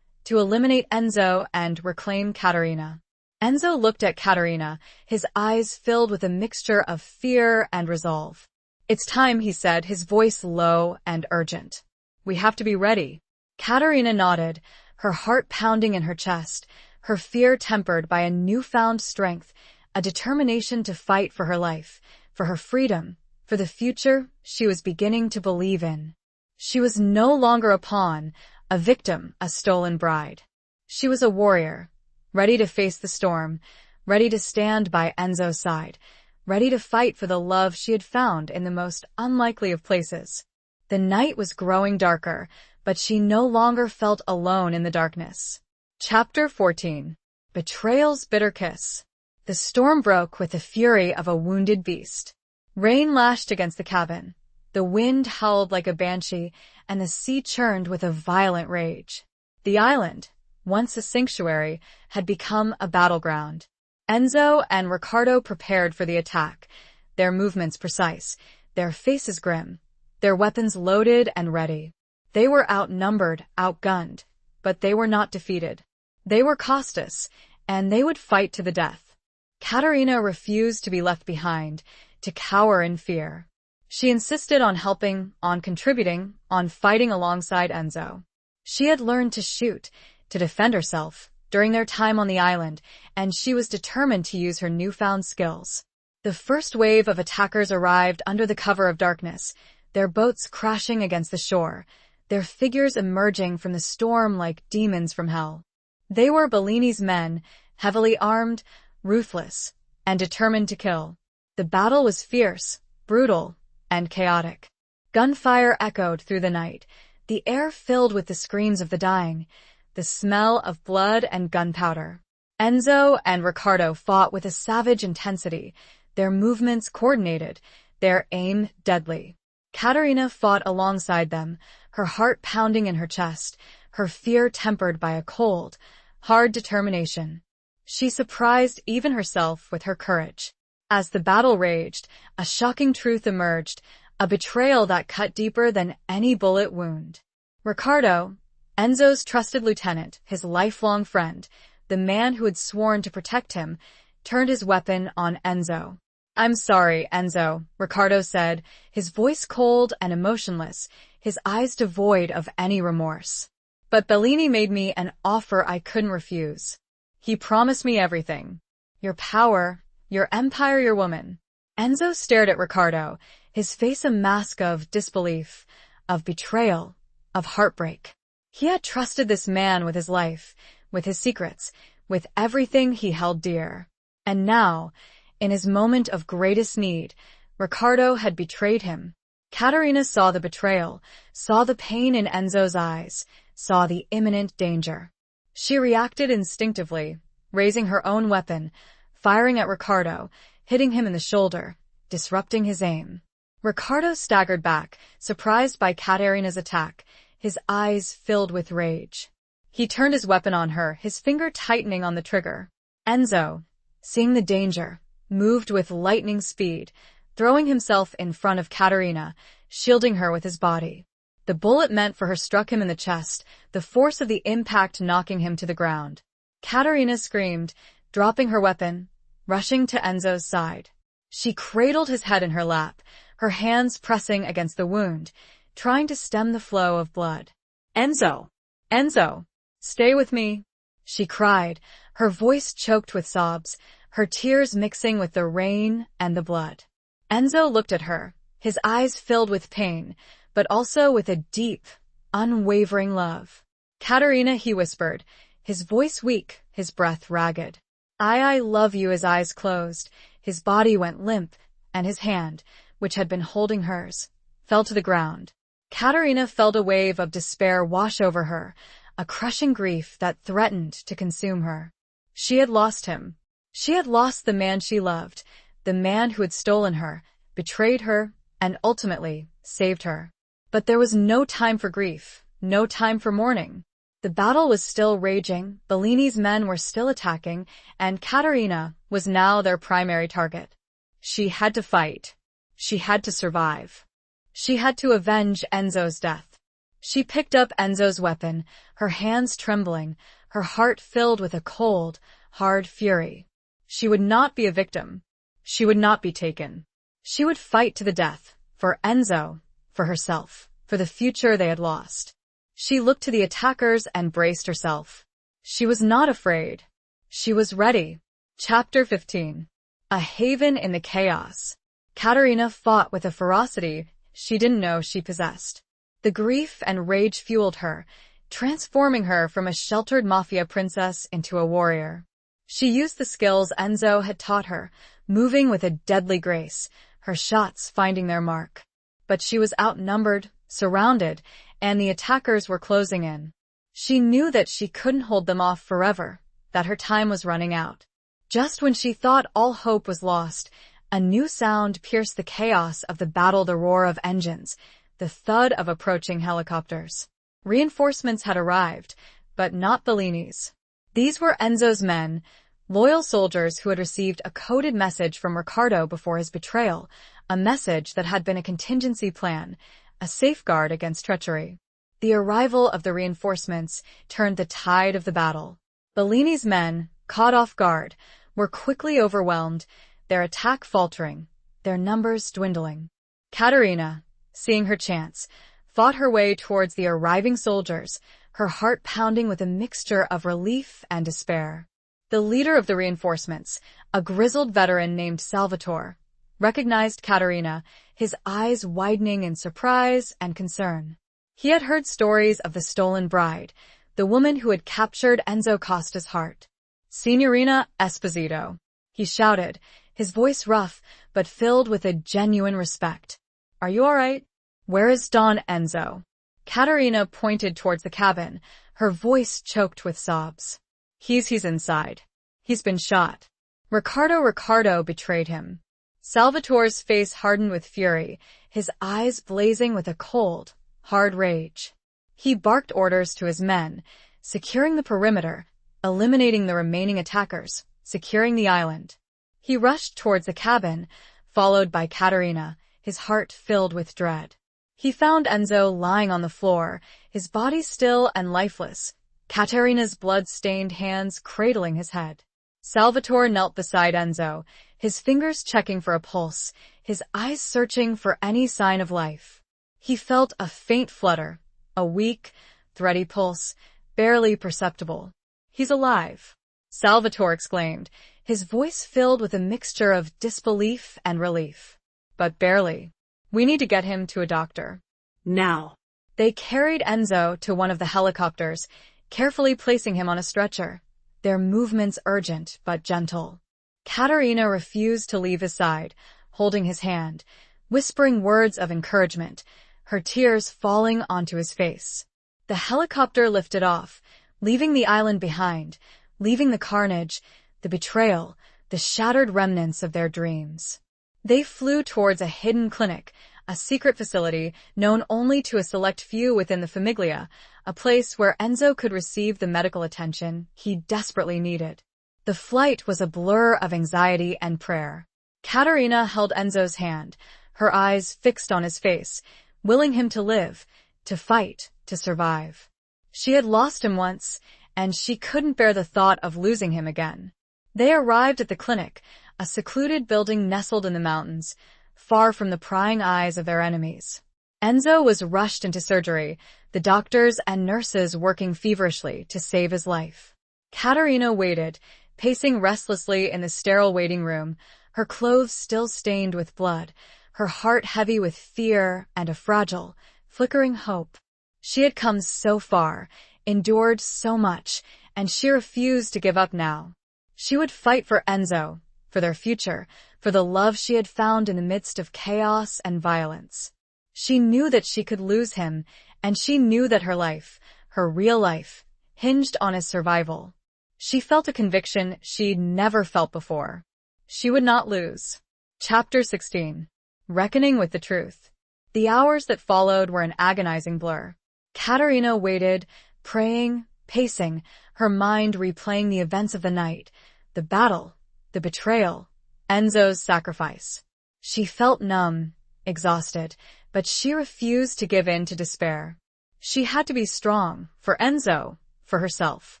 Speaker 1: to eliminate Enzo and reclaim Katerina. Enzo looked at Katerina, his eyes filled with a mixture of fear and resolve. "It's time," he said, his voice low and urgent. "We have to be ready." Katerina nodded, her heart pounding in her chest, her fear tempered by a newfound strength, a determination to fight for her life, for her freedom, for the future she was beginning to believe in. She was no longer a pawn, a victim, a stolen bride. She was a warrior, ready to face the storm, ready to stand by Enzo's side, ready to fight for the love she had found in the most unlikely of places. The night was growing darker, but she no longer felt alone in the darkness. Chapter 14. Betrayal's Bitter Kiss. The storm broke with the fury of a wounded beast. Rain lashed against the cabin. The wind howled like a banshee, and the sea churned with a violent rage. The island, once a sanctuary, had become a battleground. Enzo and Ricardo prepared for the attack, their movements precise, their faces grim, their weapons loaded and ready. They were outnumbered, outgunned, but they were not defeated. They were cautious, and they would fight to the death. Katerina refused to be left behind, to cower in fear. She insisted on helping, on contributing, on fighting alongside Enzo. She had learned to shoot, to defend herself, during their time on the island, and she was determined to use her newfound skills. The first wave of attackers arrived under the cover of darkness, their boats crashing against the shore, their figures emerging from the storm like demons from hell. They were Bellini's men, heavily armed, ruthless, and determined to kill. The battle was fierce, brutal, and chaotic. Gunfire echoed through the night, the air filled with the screams of the dying, the smell of blood and gunpowder. Enzo and Ricardo fought with a savage intensity, their movements coordinated, their aim deadly. Katerina fought alongside them, her heart pounding in her chest, her fear tempered by a cold, hard determination. She surprised even herself with her courage. As the battle raged, a shocking truth emerged, a betrayal that cut deeper than any bullet wound. Ricardo, Enzo's trusted lieutenant, his lifelong friend, the man who had sworn to protect him, turned his weapon on Enzo. "I'm sorry, Enzo," Ricardo said, his voice cold and emotionless, his eyes devoid of any remorse. "But Bellini made me an offer I couldn't refuse. He promised me everything. Your power, your empire, your woman." Enzo stared at Ricardo, his face a mask of disbelief, of betrayal, of heartbreak. He had trusted this man with his life, with his secrets, with everything he held dear. And now, in his moment of greatest need, Ricardo had betrayed him. Katerina saw the betrayal, saw the pain in Enzo's eyes, saw the imminent danger. She reacted instinctively, raising her own weapon, firing at Ricardo, hitting him in the shoulder, disrupting his aim. Ricardo staggered back, surprised by Katerina's attack, his eyes filled with rage. He turned his weapon on her, his finger tightening on the trigger. Enzo, seeing the danger, moved with lightning speed, throwing himself in front of Katerina, shielding her with his body. The bullet meant for her struck him in the chest, the force of the impact knocking him to the ground. Katerina screamed, dropping her weapon, rushing to Enzo's side. She cradled his head in her lap, her hands pressing against the wound, trying to stem the flow of blood.
Speaker 2: Enzo!
Speaker 1: "Enzo, stay with me," she cried, her voice choked with sobs, her tears mixing with the rain and the blood. Enzo looked at her, his eyes filled with pain, but also with a deep, unwavering love. "Katerina," he whispered, his voice weak, his breath ragged. I love you." His eyes closed, his body went limp, and his hand, which had been holding hers, fell to the ground. Katerina felt a wave of despair wash over her, a crushing grief that threatened to consume her. She had lost him. She had lost the man she loved, the man who had stolen her, betrayed her, and ultimately saved her. But there was no time for grief, no time for mourning. The battle was still raging, Bellini's men were still attacking, and Katerina was now their primary target. She had to fight. She had to survive. She had to avenge Enzo's death. She picked up Enzo's weapon, her hands trembling, her heart filled with a cold, hard fury. She would not be a victim. She would not be taken. She would fight to the death, for Enzo, for herself, for the future they had lost. She looked to the attackers and braced herself. She was not afraid. She was ready. Chapter 15. A haven in the chaos. Katerina fought with a ferocity she didn't know she possessed. The grief and rage fueled her, transforming her from a sheltered mafia princess into a warrior. She used the skills Enzo had taught her, moving with a deadly grace, her shots finding their mark. But she was outnumbered, surrounded, and the attackers were closing in. She knew that she couldn't hold them off forever, that her time was running out. Just when she thought all hope was lost, a new sound pierced the chaos of the battle, the roar of engines, the thud of approaching helicopters. Reinforcements had arrived, but not Bellini's. These were Enzo's men, loyal soldiers who had received a coded message from Ricardo before his betrayal, a message that had been a contingency plan, a safeguard against treachery. The arrival of the reinforcements turned the tide of the battle. Bellini's men, caught off guard, were quickly overwhelmed, their attack faltering, their numbers dwindling. Katerina, seeing her chance, fought her way towards the arriving soldiers, her heart pounding with a mixture of relief and despair. The leader of the reinforcements, a grizzled veteran named Salvatore, recognized Katerina, his eyes widening in surprise and concern. He had heard stories of the stolen bride, the woman who had captured Enzo Costa's heart. "Signorina Esposito," he shouted, his voice rough but filled with a genuine respect. "Are you all right? Where is Don Enzo? Katerina pointed towards the cabin, her voice choked with sobs. He's inside. He's been shot. Ricardo betrayed him. Salvatore's face hardened with fury, his eyes blazing with a cold, hard rage. He barked orders to his men, securing the perimeter, eliminating the remaining attackers, securing the island. He rushed towards the cabin, followed by Katerina, his heart filled with dread. He found Enzo lying on the floor, his body still and lifeless, Katerina's blood-stained hands cradling his head. Salvatore knelt beside Enzo, his fingers checking for a pulse, his eyes searching for any sign of life. He felt a faint flutter, a weak, thready pulse, barely perceptible. He's alive, Salvatore exclaimed, his voice filled with a mixture of disbelief and relief. But barely. We need to get him to a doctor.
Speaker 2: Now.
Speaker 1: They carried Enzo to one of the helicopters, carefully placing him on a stretcher, their movements urgent but gentle. Katerina refused to leave his side, holding his hand, whispering words of encouragement, her tears falling onto his face. The helicopter lifted off, leaving the island behind, leaving the carnage, the betrayal, the shattered remnants of their dreams. They flew towards a hidden clinic, a secret facility known only to a select few within the Famiglia, a place where Enzo could receive the medical attention he desperately needed. The flight was a blur of anxiety and prayer. Katerina held Enzo's hand, her eyes fixed on his face, willing him to live, to fight, to survive. She had lost him once, and she couldn't bear the thought of losing him again. They arrived at the clinic, a secluded building nestled in the mountains, far from the prying eyes of their enemies. Enzo was rushed into surgery, the doctors and nurses working feverishly to save his life. Katerina waited, pacing restlessly in the sterile waiting room, her clothes still stained with blood, her heart heavy with fear and a fragile, flickering hope. She had come so far, endured so much, and she refused to give up now. She would fight for Enzo, for their future, for the love she had found in the midst of chaos and violence. She knew that she could lose him, and she knew that her life, her real life, hinged on his survival. She felt a conviction she'd never felt before. She would not lose. Chapter 16. Reckoning with the Truth. The hours that followed were an agonizing blur. Katerina waited, praying, pacing, her mind replaying the events of the night, the battle, the betrayal, Enzo's sacrifice. She felt numb, exhausted, but she refused to give in to despair. She had to be strong, for Enzo, for herself.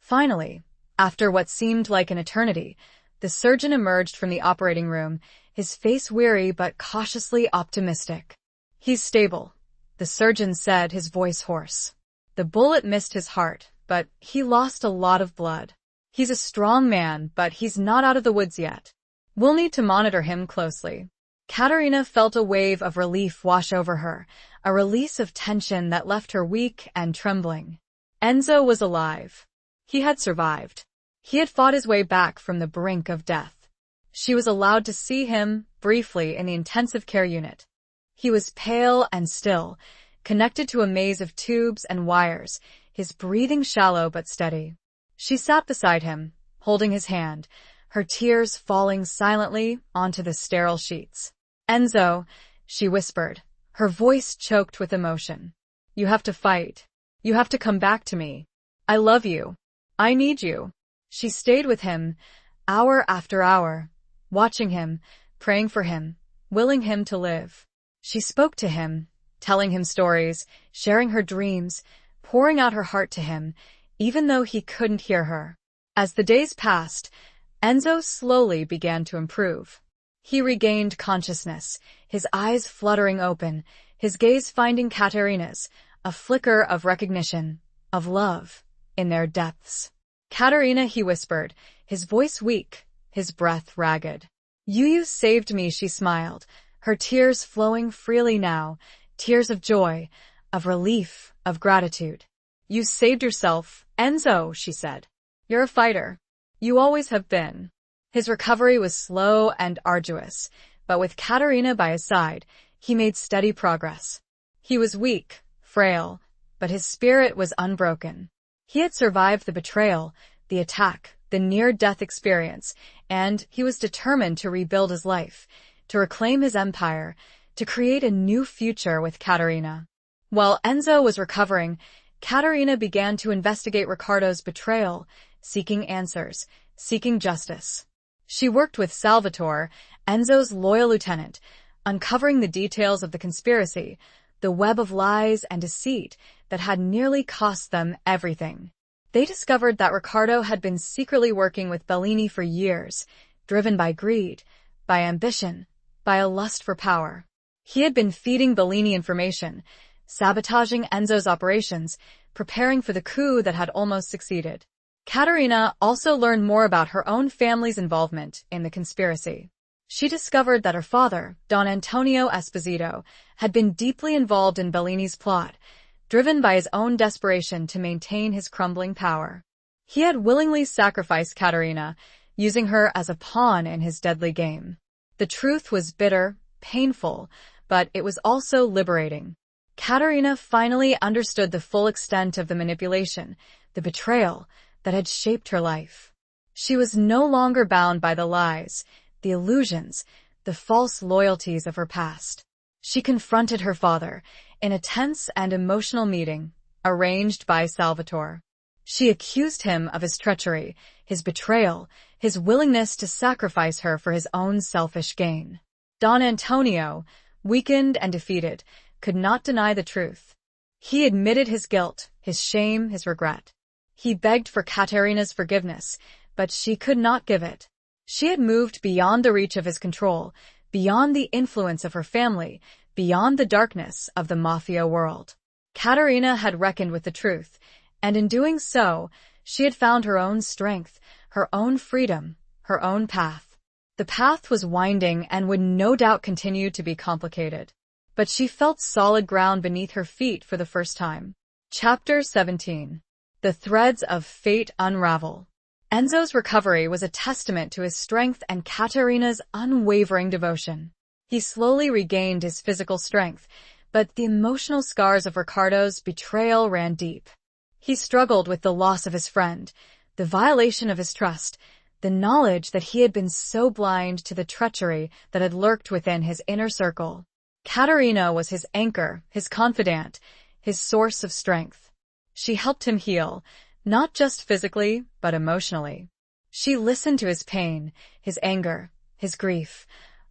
Speaker 1: Finally, after what seemed like an eternity, the surgeon emerged from the operating room, his face weary but cautiously optimistic. He's stable, the surgeon said, his voice hoarse. The bullet missed his heart, but he lost a lot of blood. He's a strong man, but he's not out of the woods yet. We'll need to monitor him closely. Katerina felt a wave of relief wash over her, a release of tension that left her weak and trembling. Enzo was alive. He had survived. He had fought his way back from the brink of death. She was allowed to see him, briefly, in the intensive care unit. He was pale and still, connected to a maze of tubes and wires, his breathing shallow but steady. She sat beside him, holding his hand, her tears falling silently onto the sterile sheets. Enzo, she whispered, her voice choked with emotion. You have to fight. You have to come back to me. I love you. I need you. She stayed with him, hour after hour, watching him, praying for him, willing him to live. She spoke to him, telling him stories, sharing her dreams, pouring out her heart to him, even though he couldn't hear her. As the days passed, Enzo slowly began to improve. He regained consciousness, his eyes fluttering open, his gaze finding Katerina's, a flicker of recognition, of love, in their depths. Katerina, he whispered, his voice weak, his breath ragged. You saved me, she smiled, her tears flowing freely now, tears of joy, of relief, of gratitude. You saved yourself, Enzo, she said. You're a fighter. You always have been. His recovery was slow and arduous, but with Katerina by his side, he made steady progress. He was weak, frail, but his spirit was unbroken. He had survived the betrayal, the attack, the near-death experience, and he was determined to rebuild his life, to reclaim his empire, to create a new future with Caterina. While Enzo was recovering, Caterina began to investigate Riccardo's betrayal, seeking answers, seeking justice. She worked with Salvatore, Enzo's loyal lieutenant, uncovering the details of the conspiracy, the web of lies and deceit that had nearly cost them everything. They discovered that Riccardo had been secretly working with Bellini for years, driven by greed, by ambition, by a lust for power. He had been feeding Bellini information, sabotaging Enzo's operations, preparing for the coup that had almost succeeded. Caterina also learned more about her own family's involvement in the conspiracy. She discovered that her father, Don Antonio Esposito, had been deeply involved in Bellini's plot, driven by his own desperation to maintain his crumbling power. He had willingly sacrificed Caterina, using her as a pawn in his deadly game. The truth was bitter, painful, but it was also liberating. Caterina finally understood the full extent of the manipulation, the betrayal, that had shaped her life. She was no longer bound by the lies, the illusions, the false loyalties of her past. She confronted her father in a tense and emotional meeting arranged by Salvatore. She accused him of his treachery, his betrayal, his willingness to sacrifice her for his own selfish gain. Don Antonio, weakened and defeated, could not deny the truth. He admitted his guilt, his shame, his regret. He begged for Caterina's forgiveness, but she could not give it. She had moved beyond the reach of his control, beyond the influence of her family, beyond the darkness of the mafia world. Caterina had reckoned with the truth, and in doing so, she had found her own strength, her own freedom, her own path. The path was winding and would no doubt continue to be complicated. But she felt solid ground beneath her feet for the first time. Chapter 17. The threads of fate unravel. Enzo's recovery was a testament to his strength and Caterina's unwavering devotion. He slowly regained his physical strength, but the emotional scars of Riccardo's betrayal ran deep. He struggled with the loss of his friend, the violation of his trust, the knowledge that he had been so blind to the treachery that had lurked within his inner circle. Caterina was his anchor, his confidant, his source of strength. She helped him heal, not just physically, but emotionally. She listened to his pain, his anger, his grief,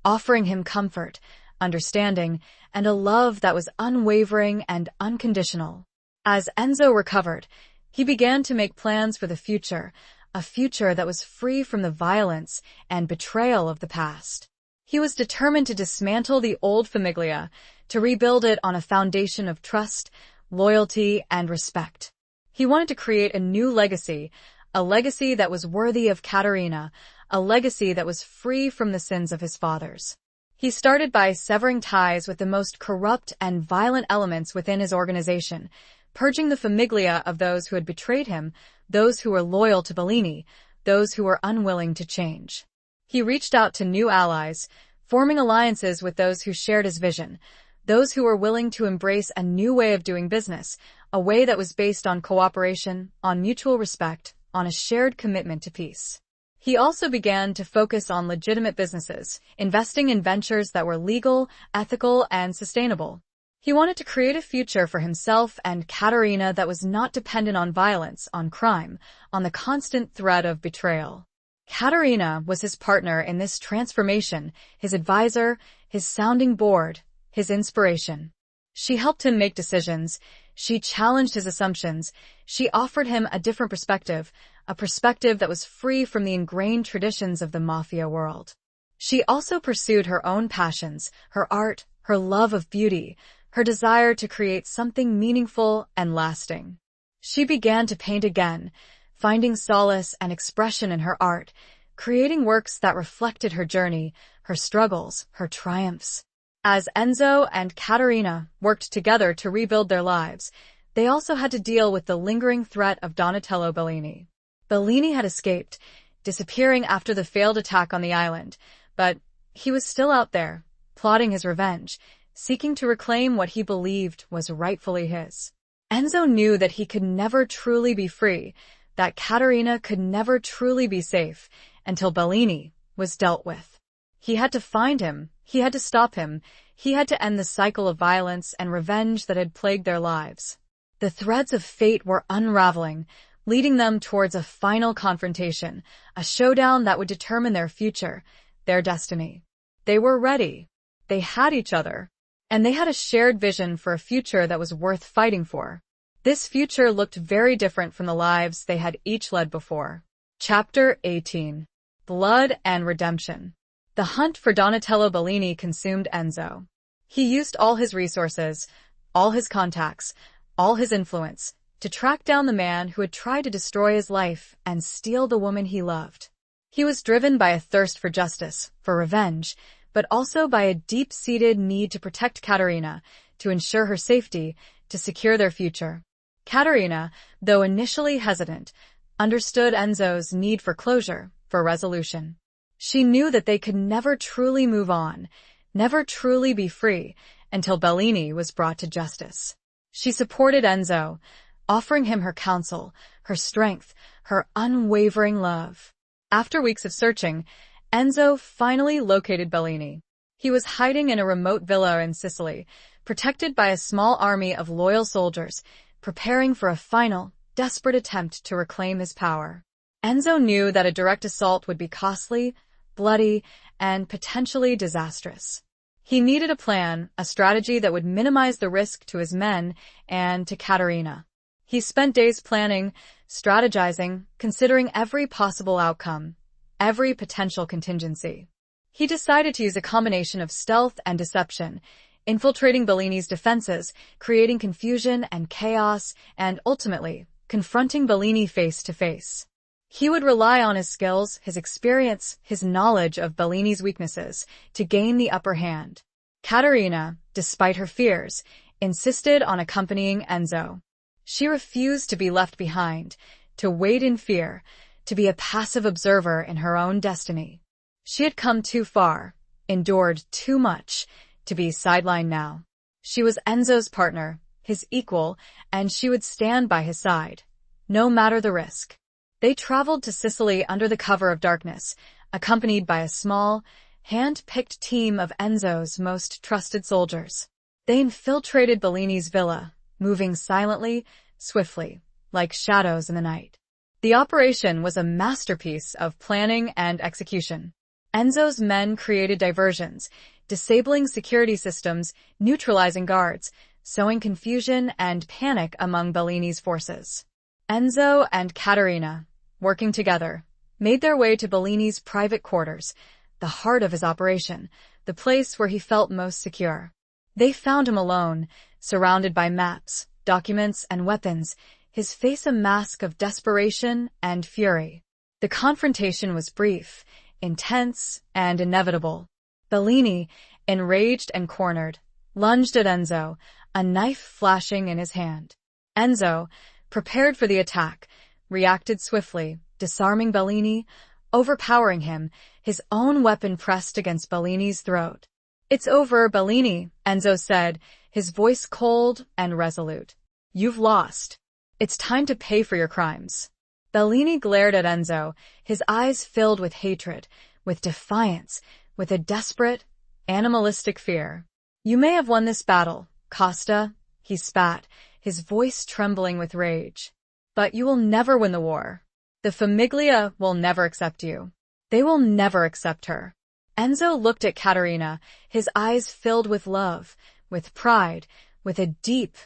Speaker 1: offering him comfort, understanding, and a love that was unwavering and unconditional. As Enzo recovered, he began to make plans for the future, a future that was free from the violence and betrayal of the past. He was determined to dismantle the old famiglia, to rebuild it on a foundation of trust, loyalty, and respect. He wanted to create a new legacy, a legacy that was worthy of Caterina, a legacy that was free from the sins of his fathers. He started by severing ties with the most corrupt and violent elements within his organization, purging the famiglia of those who had betrayed him, those who were loyal to Bellini, those who were unwilling to change. He reached out to new allies, forming alliances with those who shared his vision, those who were willing to embrace a new way of doing business, a way that was based on cooperation, on mutual respect, on a shared commitment to peace. He also began to focus on legitimate businesses, investing in ventures that were legal, ethical, and sustainable. He wanted to create a future for himself and Caterina that was not dependent on violence, on crime, on the constant threat of betrayal. Caterina was his partner in this transformation, his advisor, his sounding board, his inspiration. She helped him make decisions, she challenged his assumptions, she offered him a different perspective, a perspective that was free from the ingrained traditions of the mafia world. She also pursued her own passions, her art, her love of beauty, her desire to create something meaningful and lasting. She began to paint again, finding solace and expression in her art, creating works that reflected her journey, her struggles, her triumphs. As Enzo and Caterina worked together to rebuild their lives, they also had to deal with the lingering threat of Donatello Bellini. Bellini had escaped, disappearing after the failed attack on the island, but he was still out there, plotting his revenge, seeking to reclaim what he believed was rightfully his. Enzo knew that he could never truly be free, that Caterina could never truly be safe, until Bellini was dealt with. He had to find him, he had to stop him, he had to end the cycle of violence and revenge that had plagued their lives. The threads of fate were unraveling, leading them towards a final confrontation, a showdown that would determine their future, their destiny. They were ready. They had each other. And they had a shared vision for a future that was worth fighting for. This future looked very different from the lives they had each led before. Chapter 18. Blood and Redemption. The hunt for Donatello Bellini consumed Enzo. He used all his resources, all his contacts, all his influence, to track down the man who had tried to destroy his life and steal the woman he loved. He was driven by a thirst for justice, for revenge, but also by a deep-seated need to protect Caterina, to ensure her safety, to secure their future. Caterina, though initially hesitant, understood Enzo's need for closure, for resolution. She knew that they could never truly move on, never truly be free, until Bellini was brought to justice. She supported Enzo, offering him her counsel, her strength, her unwavering love. After weeks of searching, Enzo finally located Bellini. He was hiding in a remote villa in Sicily, protected by a small army of loyal soldiers, preparing for a final, desperate attempt to reclaim his power. Enzo knew that a direct assault would be costly, bloody, and potentially disastrous. He needed a plan, a strategy that would minimize the risk to his men and to Caterina. He spent days planning, strategizing, considering every possible outcome, every potential contingency. He decided to use a combination of stealth and deception, infiltrating Bellini's defenses, creating confusion and chaos, and ultimately, confronting Bellini face to face. He would rely on his skills, his experience, his knowledge of Bellini's weaknesses to gain the upper hand. Caterina, despite her fears, insisted on accompanying Enzo. She refused to be left behind, to wait in fear, to be a passive observer in her own destiny. She had come too far, endured too much, to be sidelined now. She was Enzo's partner, his equal, and she would stand by his side, no matter the risk. They traveled to Sicily under the cover of darkness, accompanied by a small, hand-picked team of Enzo's most trusted soldiers. They infiltrated Bellini's villa, moving silently, swiftly, like shadows in the night. The operation was a masterpiece of planning and execution. Enzo's men created diversions, disabling security systems, neutralizing guards, sowing confusion and panic among Bellini's forces. Enzo and Caterina, working together, made their way to Bellini's private quarters, the heart of his operation, the place where he felt most secure. They found him alone, surrounded by maps, documents, and weapons, his face a mask of desperation and fury. The confrontation was brief, intense, and inevitable. Bellini, enraged and cornered, lunged at Enzo, a knife flashing in his hand. Enzo, prepared for the attack, reacted swiftly, disarming Bellini, overpowering him, his own weapon pressed against Bellini's throat. "It's over, Bellini," Enzo said, his voice cold and resolute. "You've lost. It's time to pay for your crimes." Bellini glared at Enzo, his eyes filled with hatred, with defiance, with a desperate, animalistic fear. "You may have won this battle, Costa," he spat, his voice trembling with rage. "But you will never win the war. The Famiglia will never accept you. They will never accept her." Enzo looked at Caterina, his eyes filled with love, with pride, with a deep,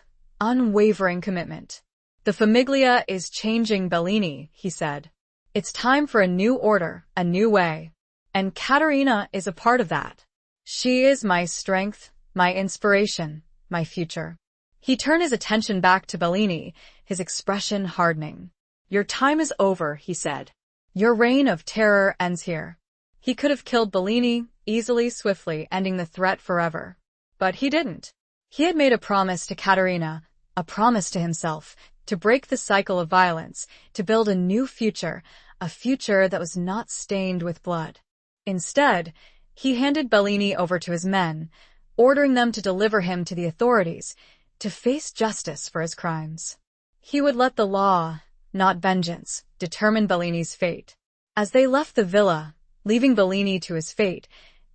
Speaker 1: unwavering commitment. "The Famiglia is changing Bellini," he said. "It's time for a new order, a new way. And Caterina is a part of that. She is my strength, my inspiration, my future." He turned his attention back to Bellini, his expression hardening. "Your time is over," he said. "Your reign of terror ends here." He could have killed Bellini, easily, swiftly, ending the threat forever. But he didn't. He had made a promise to Caterina, a promise to himself, to break the cycle of violence, to build a new future, a future that was not stained with blood. Instead, he handed Bellini over to his men, ordering them to deliver him to the authorities, to face justice for his crimes. He would let the law, not vengeance, determine Bellini's fate. As they left the villa, leaving Bellini to his fate,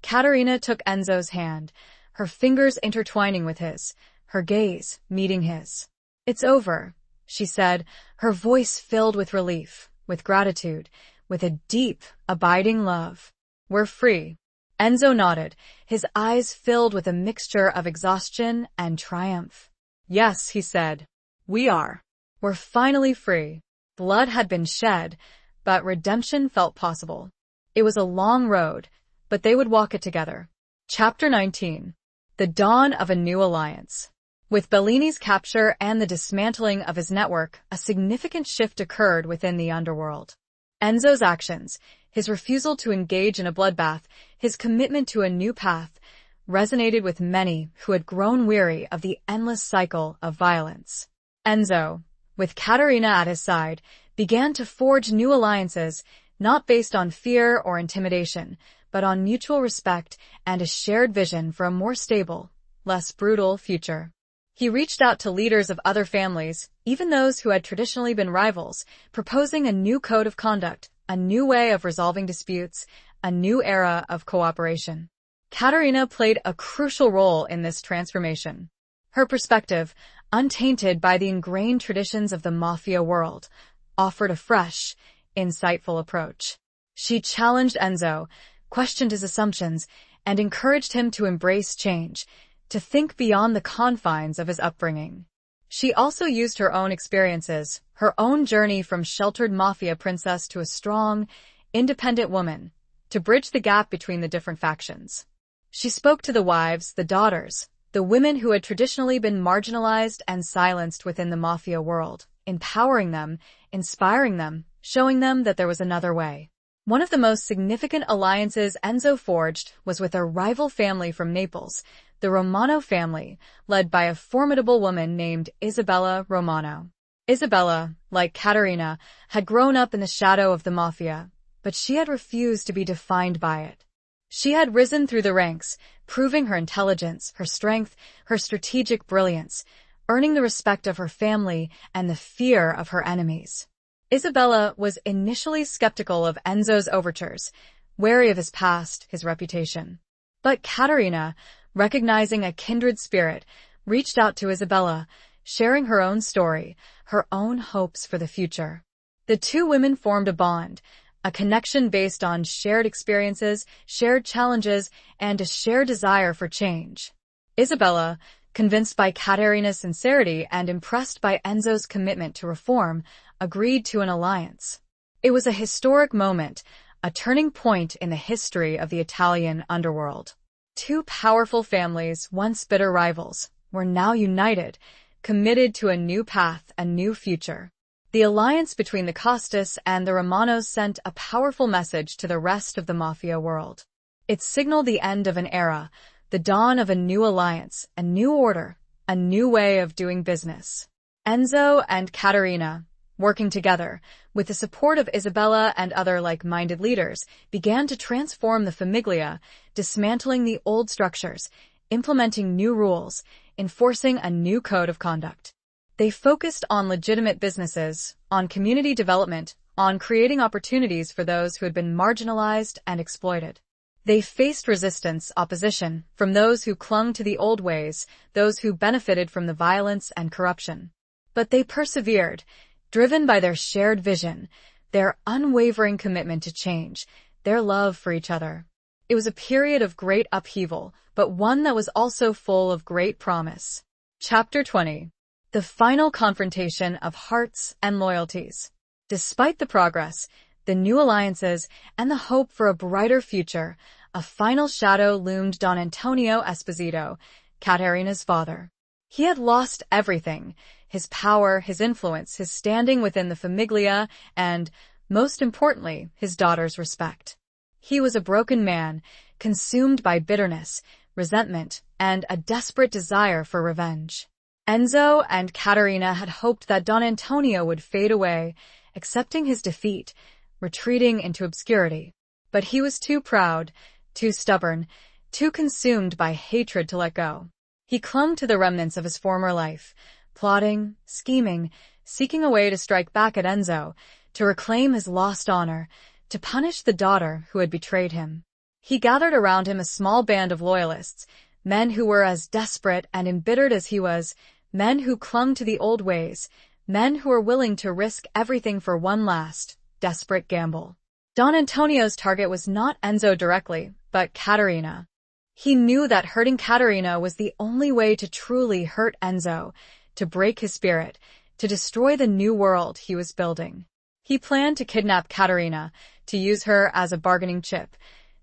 Speaker 1: Caterina took Enzo's hand, her fingers intertwining with his, her gaze meeting his. "It's over," she said, her voice filled with relief, with gratitude, with a deep, abiding love. "We're free." Enzo nodded, his eyes filled with a mixture of exhaustion and triumph. "Yes," he said, "we are. We're finally free." Blood had been shed, but redemption felt possible. It was a long road, but they would walk it together. Chapter 19. The Dawn of a New Alliance. With Bellini's capture and the dismantling of his network, a significant shift occurred within the underworld. Enzo's actions, his refusal to engage in a bloodbath, his commitment to a new path, resonated with many who had grown weary of the endless cycle of violence. Enzo, with Caterina at his side, began to forge new alliances, not based on fear or intimidation, but on mutual respect and a shared vision for a more stable, less brutal future. He reached out to leaders of other families, even those who had traditionally been rivals, proposing a new code of conduct, a new way of resolving disputes, a new era of cooperation. Caterina played a crucial role in this transformation. Her perspective, untainted by the ingrained traditions of the mafia world, offered a fresh, insightful approach. She challenged Enzo, questioned his assumptions, and encouraged him to embrace change, to think beyond the confines of his upbringing. She also used her own experiences, her own journey from sheltered mafia princess to a strong, independent woman, to bridge the gap between the different factions. She spoke to the wives, the daughters, the women who had traditionally been marginalized and silenced within the mafia world, empowering them, inspiring them, showing them that there was another way. One of the most significant alliances Enzo forged was with a rival family from Naples, the Romano family, led by a formidable woman named Isabella Romano. Isabella, like Caterina, had grown up in the shadow of the mafia, but she had refused to be defined by it. She had risen through the ranks, proving her intelligence, her strength, her strategic brilliance, earning the respect of her family and the fear of her enemies. Isabella was initially skeptical of Enzo's overtures, wary of his past, his reputation. But Caterina, recognizing a kindred spirit, reached out to Isabella, sharing her own story, her own hopes for the future. The two women formed a bond, a connection based on shared experiences, shared challenges, and a shared desire for change. Isabella, convinced by Caterina's sincerity and impressed by Enzo's commitment to reform, agreed to an alliance. It was a historic moment, a turning point in the history of the Italian underworld. Two powerful families, once bitter rivals, were now united, committed to a new path, a new future. The alliance between the Costas and the Romanos sent a powerful message to the rest of the mafia world. It signaled the end of an era, the dawn of a new alliance, a new order, a new way of doing business. Enzo and Caterina, working together, with the support of Isabella and other like-minded leaders, began to transform the famiglia, dismantling the old structures, implementing new rules, enforcing a new code of conduct. They focused on legitimate businesses, on community development, on creating opportunities for those who had been marginalized and exploited. They faced resistance, opposition, from those who clung to the old ways, those who benefited from the violence and corruption. But they persevered, driven by their shared vision, their unwavering commitment to change, their love for each other. It was a period of great upheaval, but one that was also full of great promise. Chapter 20. The final confrontation of hearts and loyalties. Despite the progress, the new alliances, and the hope for a brighter future, a final shadow loomed Don Antonio Esposito, Caterina's father. He had lost everything, his power, his influence, his standing within the famiglia, and, most importantly, his daughter's respect. He was a broken man, consumed by bitterness, resentment, and a desperate desire for revenge. Enzo and Caterina had hoped that Don Antonio would fade away, accepting his defeat, retreating into obscurity. But he was too proud, too stubborn, too consumed by hatred to let go. He clung to the remnants of his former life, plotting, scheming, seeking a way to strike back at Enzo, to reclaim his lost honor, to punish the daughter who had betrayed him. He gathered around him a small band of loyalists, men who were as desperate and embittered as he was, men who clung to the old ways, men who were willing to risk everything for one last, desperate gamble. Don Antonio's target was not Enzo directly, but Caterina. He knew that hurting Caterina was the only way to truly hurt Enzo, to break his spirit, to destroy the new world he was building. He planned to kidnap Caterina, to use her as a bargaining chip,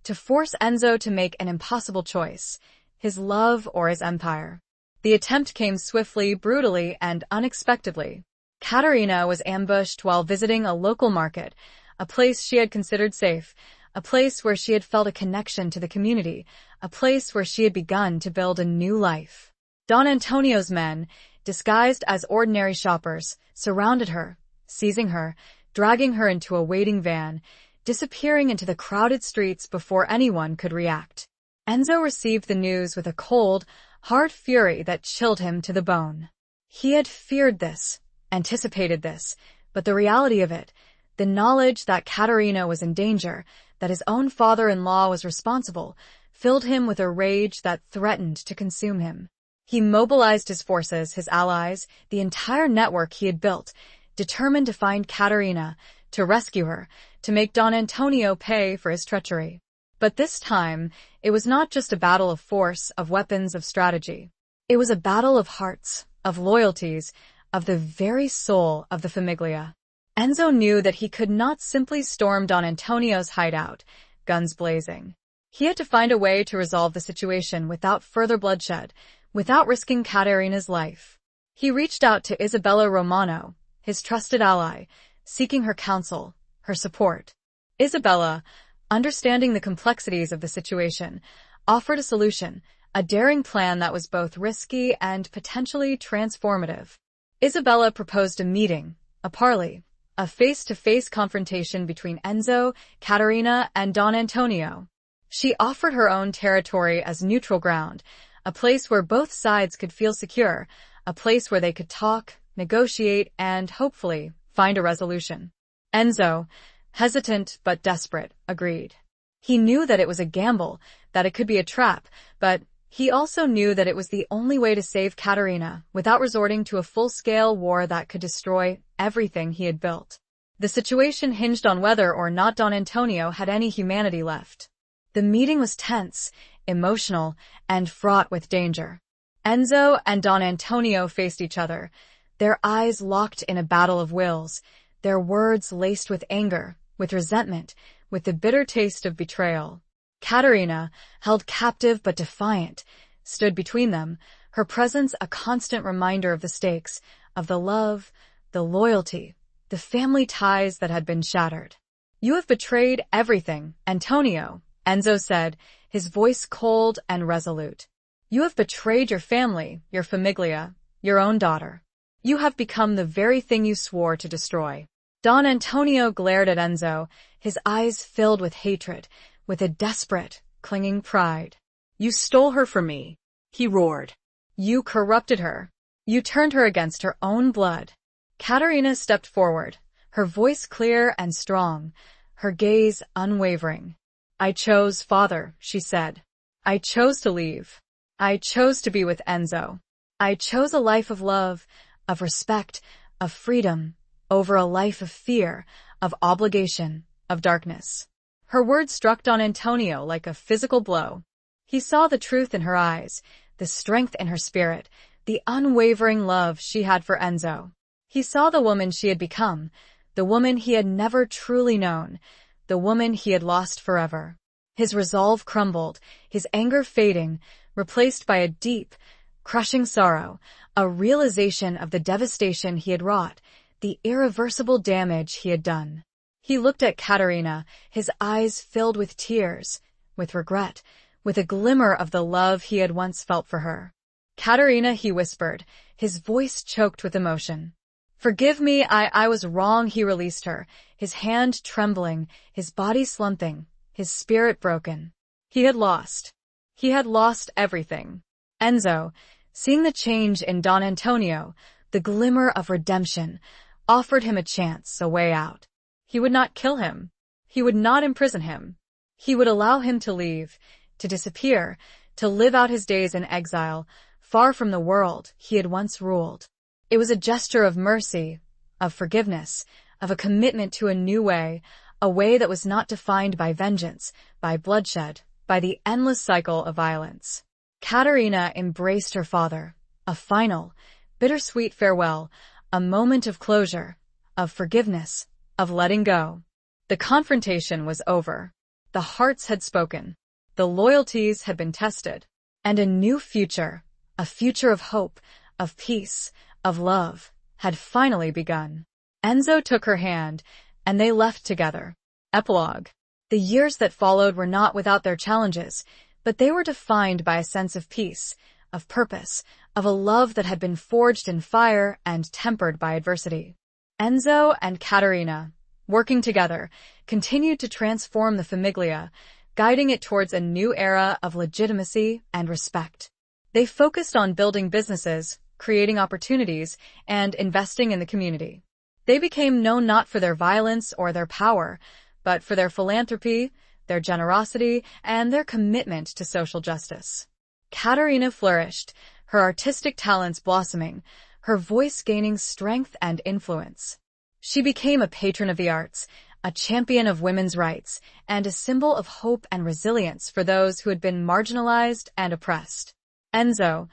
Speaker 1: to force Enzo to make an impossible choice, his love or his empire. The attempt came swiftly, brutally, and unexpectedly. Caterina was ambushed while visiting a local market, a place she had considered safe, a place where she had felt a connection to the community, a place where she had begun to build a new life. Don Antonio's men, disguised as ordinary shoppers, surrounded her, seizing her, dragging her into a waiting van, disappearing into the crowded streets before anyone could react. Enzo received the news with a cold, hard fury that chilled him to the bone. He had feared this, anticipated this, but the reality of it, the knowledge that Caterina was in danger, that his own father-in-law was responsible, filled him with a rage that threatened to consume him. He mobilized his forces, his allies, the entire network he had built, determined to find Caterina, to rescue her, to make Don Antonio pay for his treachery. But this time, it was not just a battle of force, of weapons, of strategy. It was a battle of hearts, of loyalties, of the very soul of the Famiglia. Enzo knew that he could not simply storm Don Antonio's hideout, guns blazing. He had to find a way to resolve the situation without further bloodshed, without risking Caterina's life. He reached out to Isabella Romano, his trusted ally, seeking her counsel, her support. Isabella, understanding the complexities of the situation, offered a solution, a daring plan that was both risky and potentially transformative. Isabella proposed a meeting, a parley, a face-to-face confrontation between Enzo, Caterina, and Don Antonio. She offered her own territory as neutral ground, a place where both sides could feel secure, a place where they could talk, negotiate, and, hopefully, find a resolution. Enzo, hesitant but desperate, agreed. He knew that it was a gamble, that it could be a trap, but he also knew that it was the only way to save Caterina without resorting to a full-scale war that could destroy everything he had built. The situation hinged on whether or not Don Antonio had any humanity left. The meeting was tense, emotional, and fraught with danger. Enzo and Don Antonio faced each other, their eyes locked in a battle of wills, their words laced with anger, with resentment, with the bitter taste of betrayal. Caterina, held captive but defiant, stood between them, her presence a constant reminder of the stakes, of the love, the loyalty, the family ties that had been shattered. "You have betrayed everything, Antonio," Enzo said, his voice cold and resolute. "You have betrayed your family, your famiglia, your own daughter. You have become the very thing you swore to destroy." Don Antonio glared at Enzo, his eyes filled with hatred, with a desperate, clinging pride. "You stole her from me," he roared. "You corrupted her. You turned her against her own blood." Caterina stepped forward, her voice clear and strong, her gaze unwavering. "I chose, father," she said. "I chose to leave. I chose to be with Enzo. I chose a life of love, of respect, of freedom, over a life of fear, of obligation, of darkness." Her words struck Don Antonio like a physical blow. He saw the truth in her eyes, the strength in her spirit, the unwavering love she had for Enzo. He saw the woman she had become, the woman he had never truly known, the woman he had lost forever. His resolve crumbled, his anger fading, replaced by a deep, crushing sorrow, a realization of the devastation he had wrought, the irreversible damage he had done. He looked at Caterina, his eyes filled with tears, with regret, with a glimmer of the love he had once felt for her. "Caterina," he whispered, his voice choked with emotion. "Forgive me, I was wrong." He released her, his hand trembling, his body slumping, his spirit broken. He had lost. He had lost everything. Enzo, seeing the change in Don Antonio, the glimmer of redemption, offered him a chance, a way out. He would not kill him. He would not imprison him. He would allow him to leave, to disappear, to live out his days in exile, far from the world he had once ruled. It was a gesture of mercy, of forgiveness, of a commitment to a new way, a way that was not defined by vengeance, by bloodshed, by the endless cycle of violence. Caterina embraced her father, a final, bittersweet farewell, a moment of closure, of forgiveness, of letting go. The confrontation was over. The hearts had spoken. The loyalties had been tested. And a new future, a future of hope, of peace, of love, had finally begun. Enzo took her hand, and they left together. Epilogue. The years that followed were not without their challenges, but they were defined by a sense of peace, of purpose, of a love that had been forged in fire and tempered by adversity. Enzo and Caterina, working together, continued to transform the famiglia, guiding it towards a new era of legitimacy and respect. They focused on building businesses, creating opportunities, and investing in the community. They became known not for their violence or their power, but for their philanthropy, their generosity, and their commitment to social justice. Caterina flourished, her artistic talents blossoming, her voice gaining strength and influence. She became a patron of the arts, a champion of women's rights, and a symbol of hope and resilience for those who had been marginalized and oppressed. Enzo,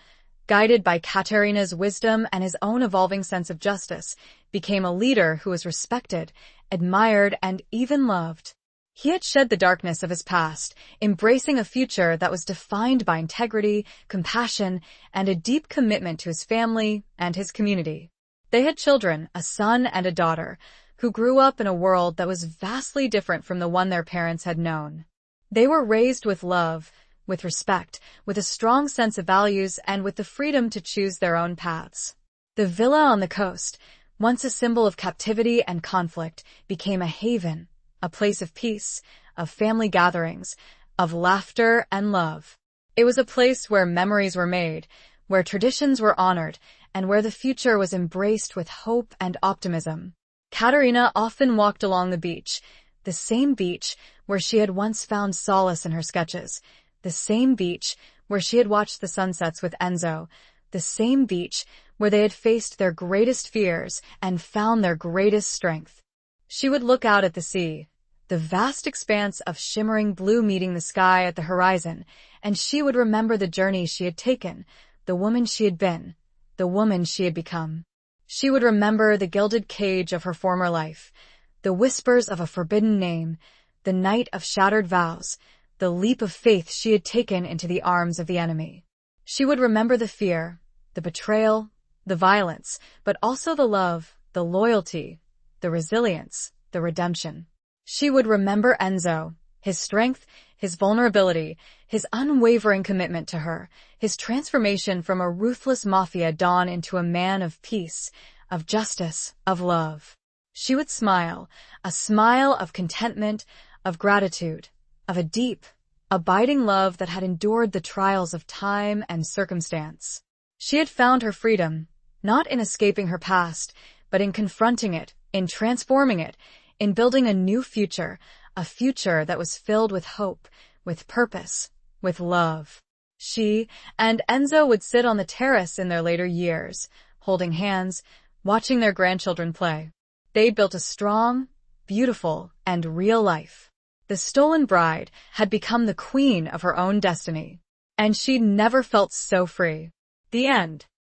Speaker 1: guided by Caterina's wisdom and his own evolving sense of justice, became a leader who was respected, admired, and even loved. He had shed the darkness of his past, embracing a future that was defined by integrity, compassion, and a deep commitment to his family and his community. They had children, a son and a daughter, who grew up in a world that was vastly different from the one their parents had known. They were raised with love, with respect, with a strong sense of values, and with the freedom to choose their own paths. The villa on the coast, once a symbol of captivity and conflict, became a haven, a place of peace, of family gatherings, of laughter and love. It was a place where memories were made, where traditions were honored, and where the future was embraced with hope and optimism. Caterina often walked along the same beach where she had once found solace in her sketches, the same beach where she had watched the sunsets with Enzo, the same beach where they had faced their greatest fears and found their greatest strength. She would look out at the sea, the vast expanse of shimmering blue meeting the sky at the horizon, and she would remember the journey she had taken, the woman she had been, the woman she had become. She would remember the gilded cage of her former life, the whispers of a forbidden name, the night of shattered vows, the leap of faith she had taken into the arms of the enemy. She would remember the fear, the betrayal, the violence, but also the love, the loyalty, the resilience, the redemption. She would remember Enzo, his strength, his vulnerability, his unwavering commitment to her, his transformation from a ruthless mafia don into a man of peace, of justice, of love. She would smile, a smile of contentment, of gratitude, of a deep, abiding love that had endured the trials of time and circumstance. She had found her freedom, not in escaping her past, but in confronting it, in transforming it, in building a new future, a future that was filled with hope, with purpose, with love. She and Enzo would sit on the terrace in their later years, holding hands, watching their grandchildren play. They built a strong, beautiful, and real life. The stolen bride had become the queen of her own destiny, and she'd never felt so free. The end.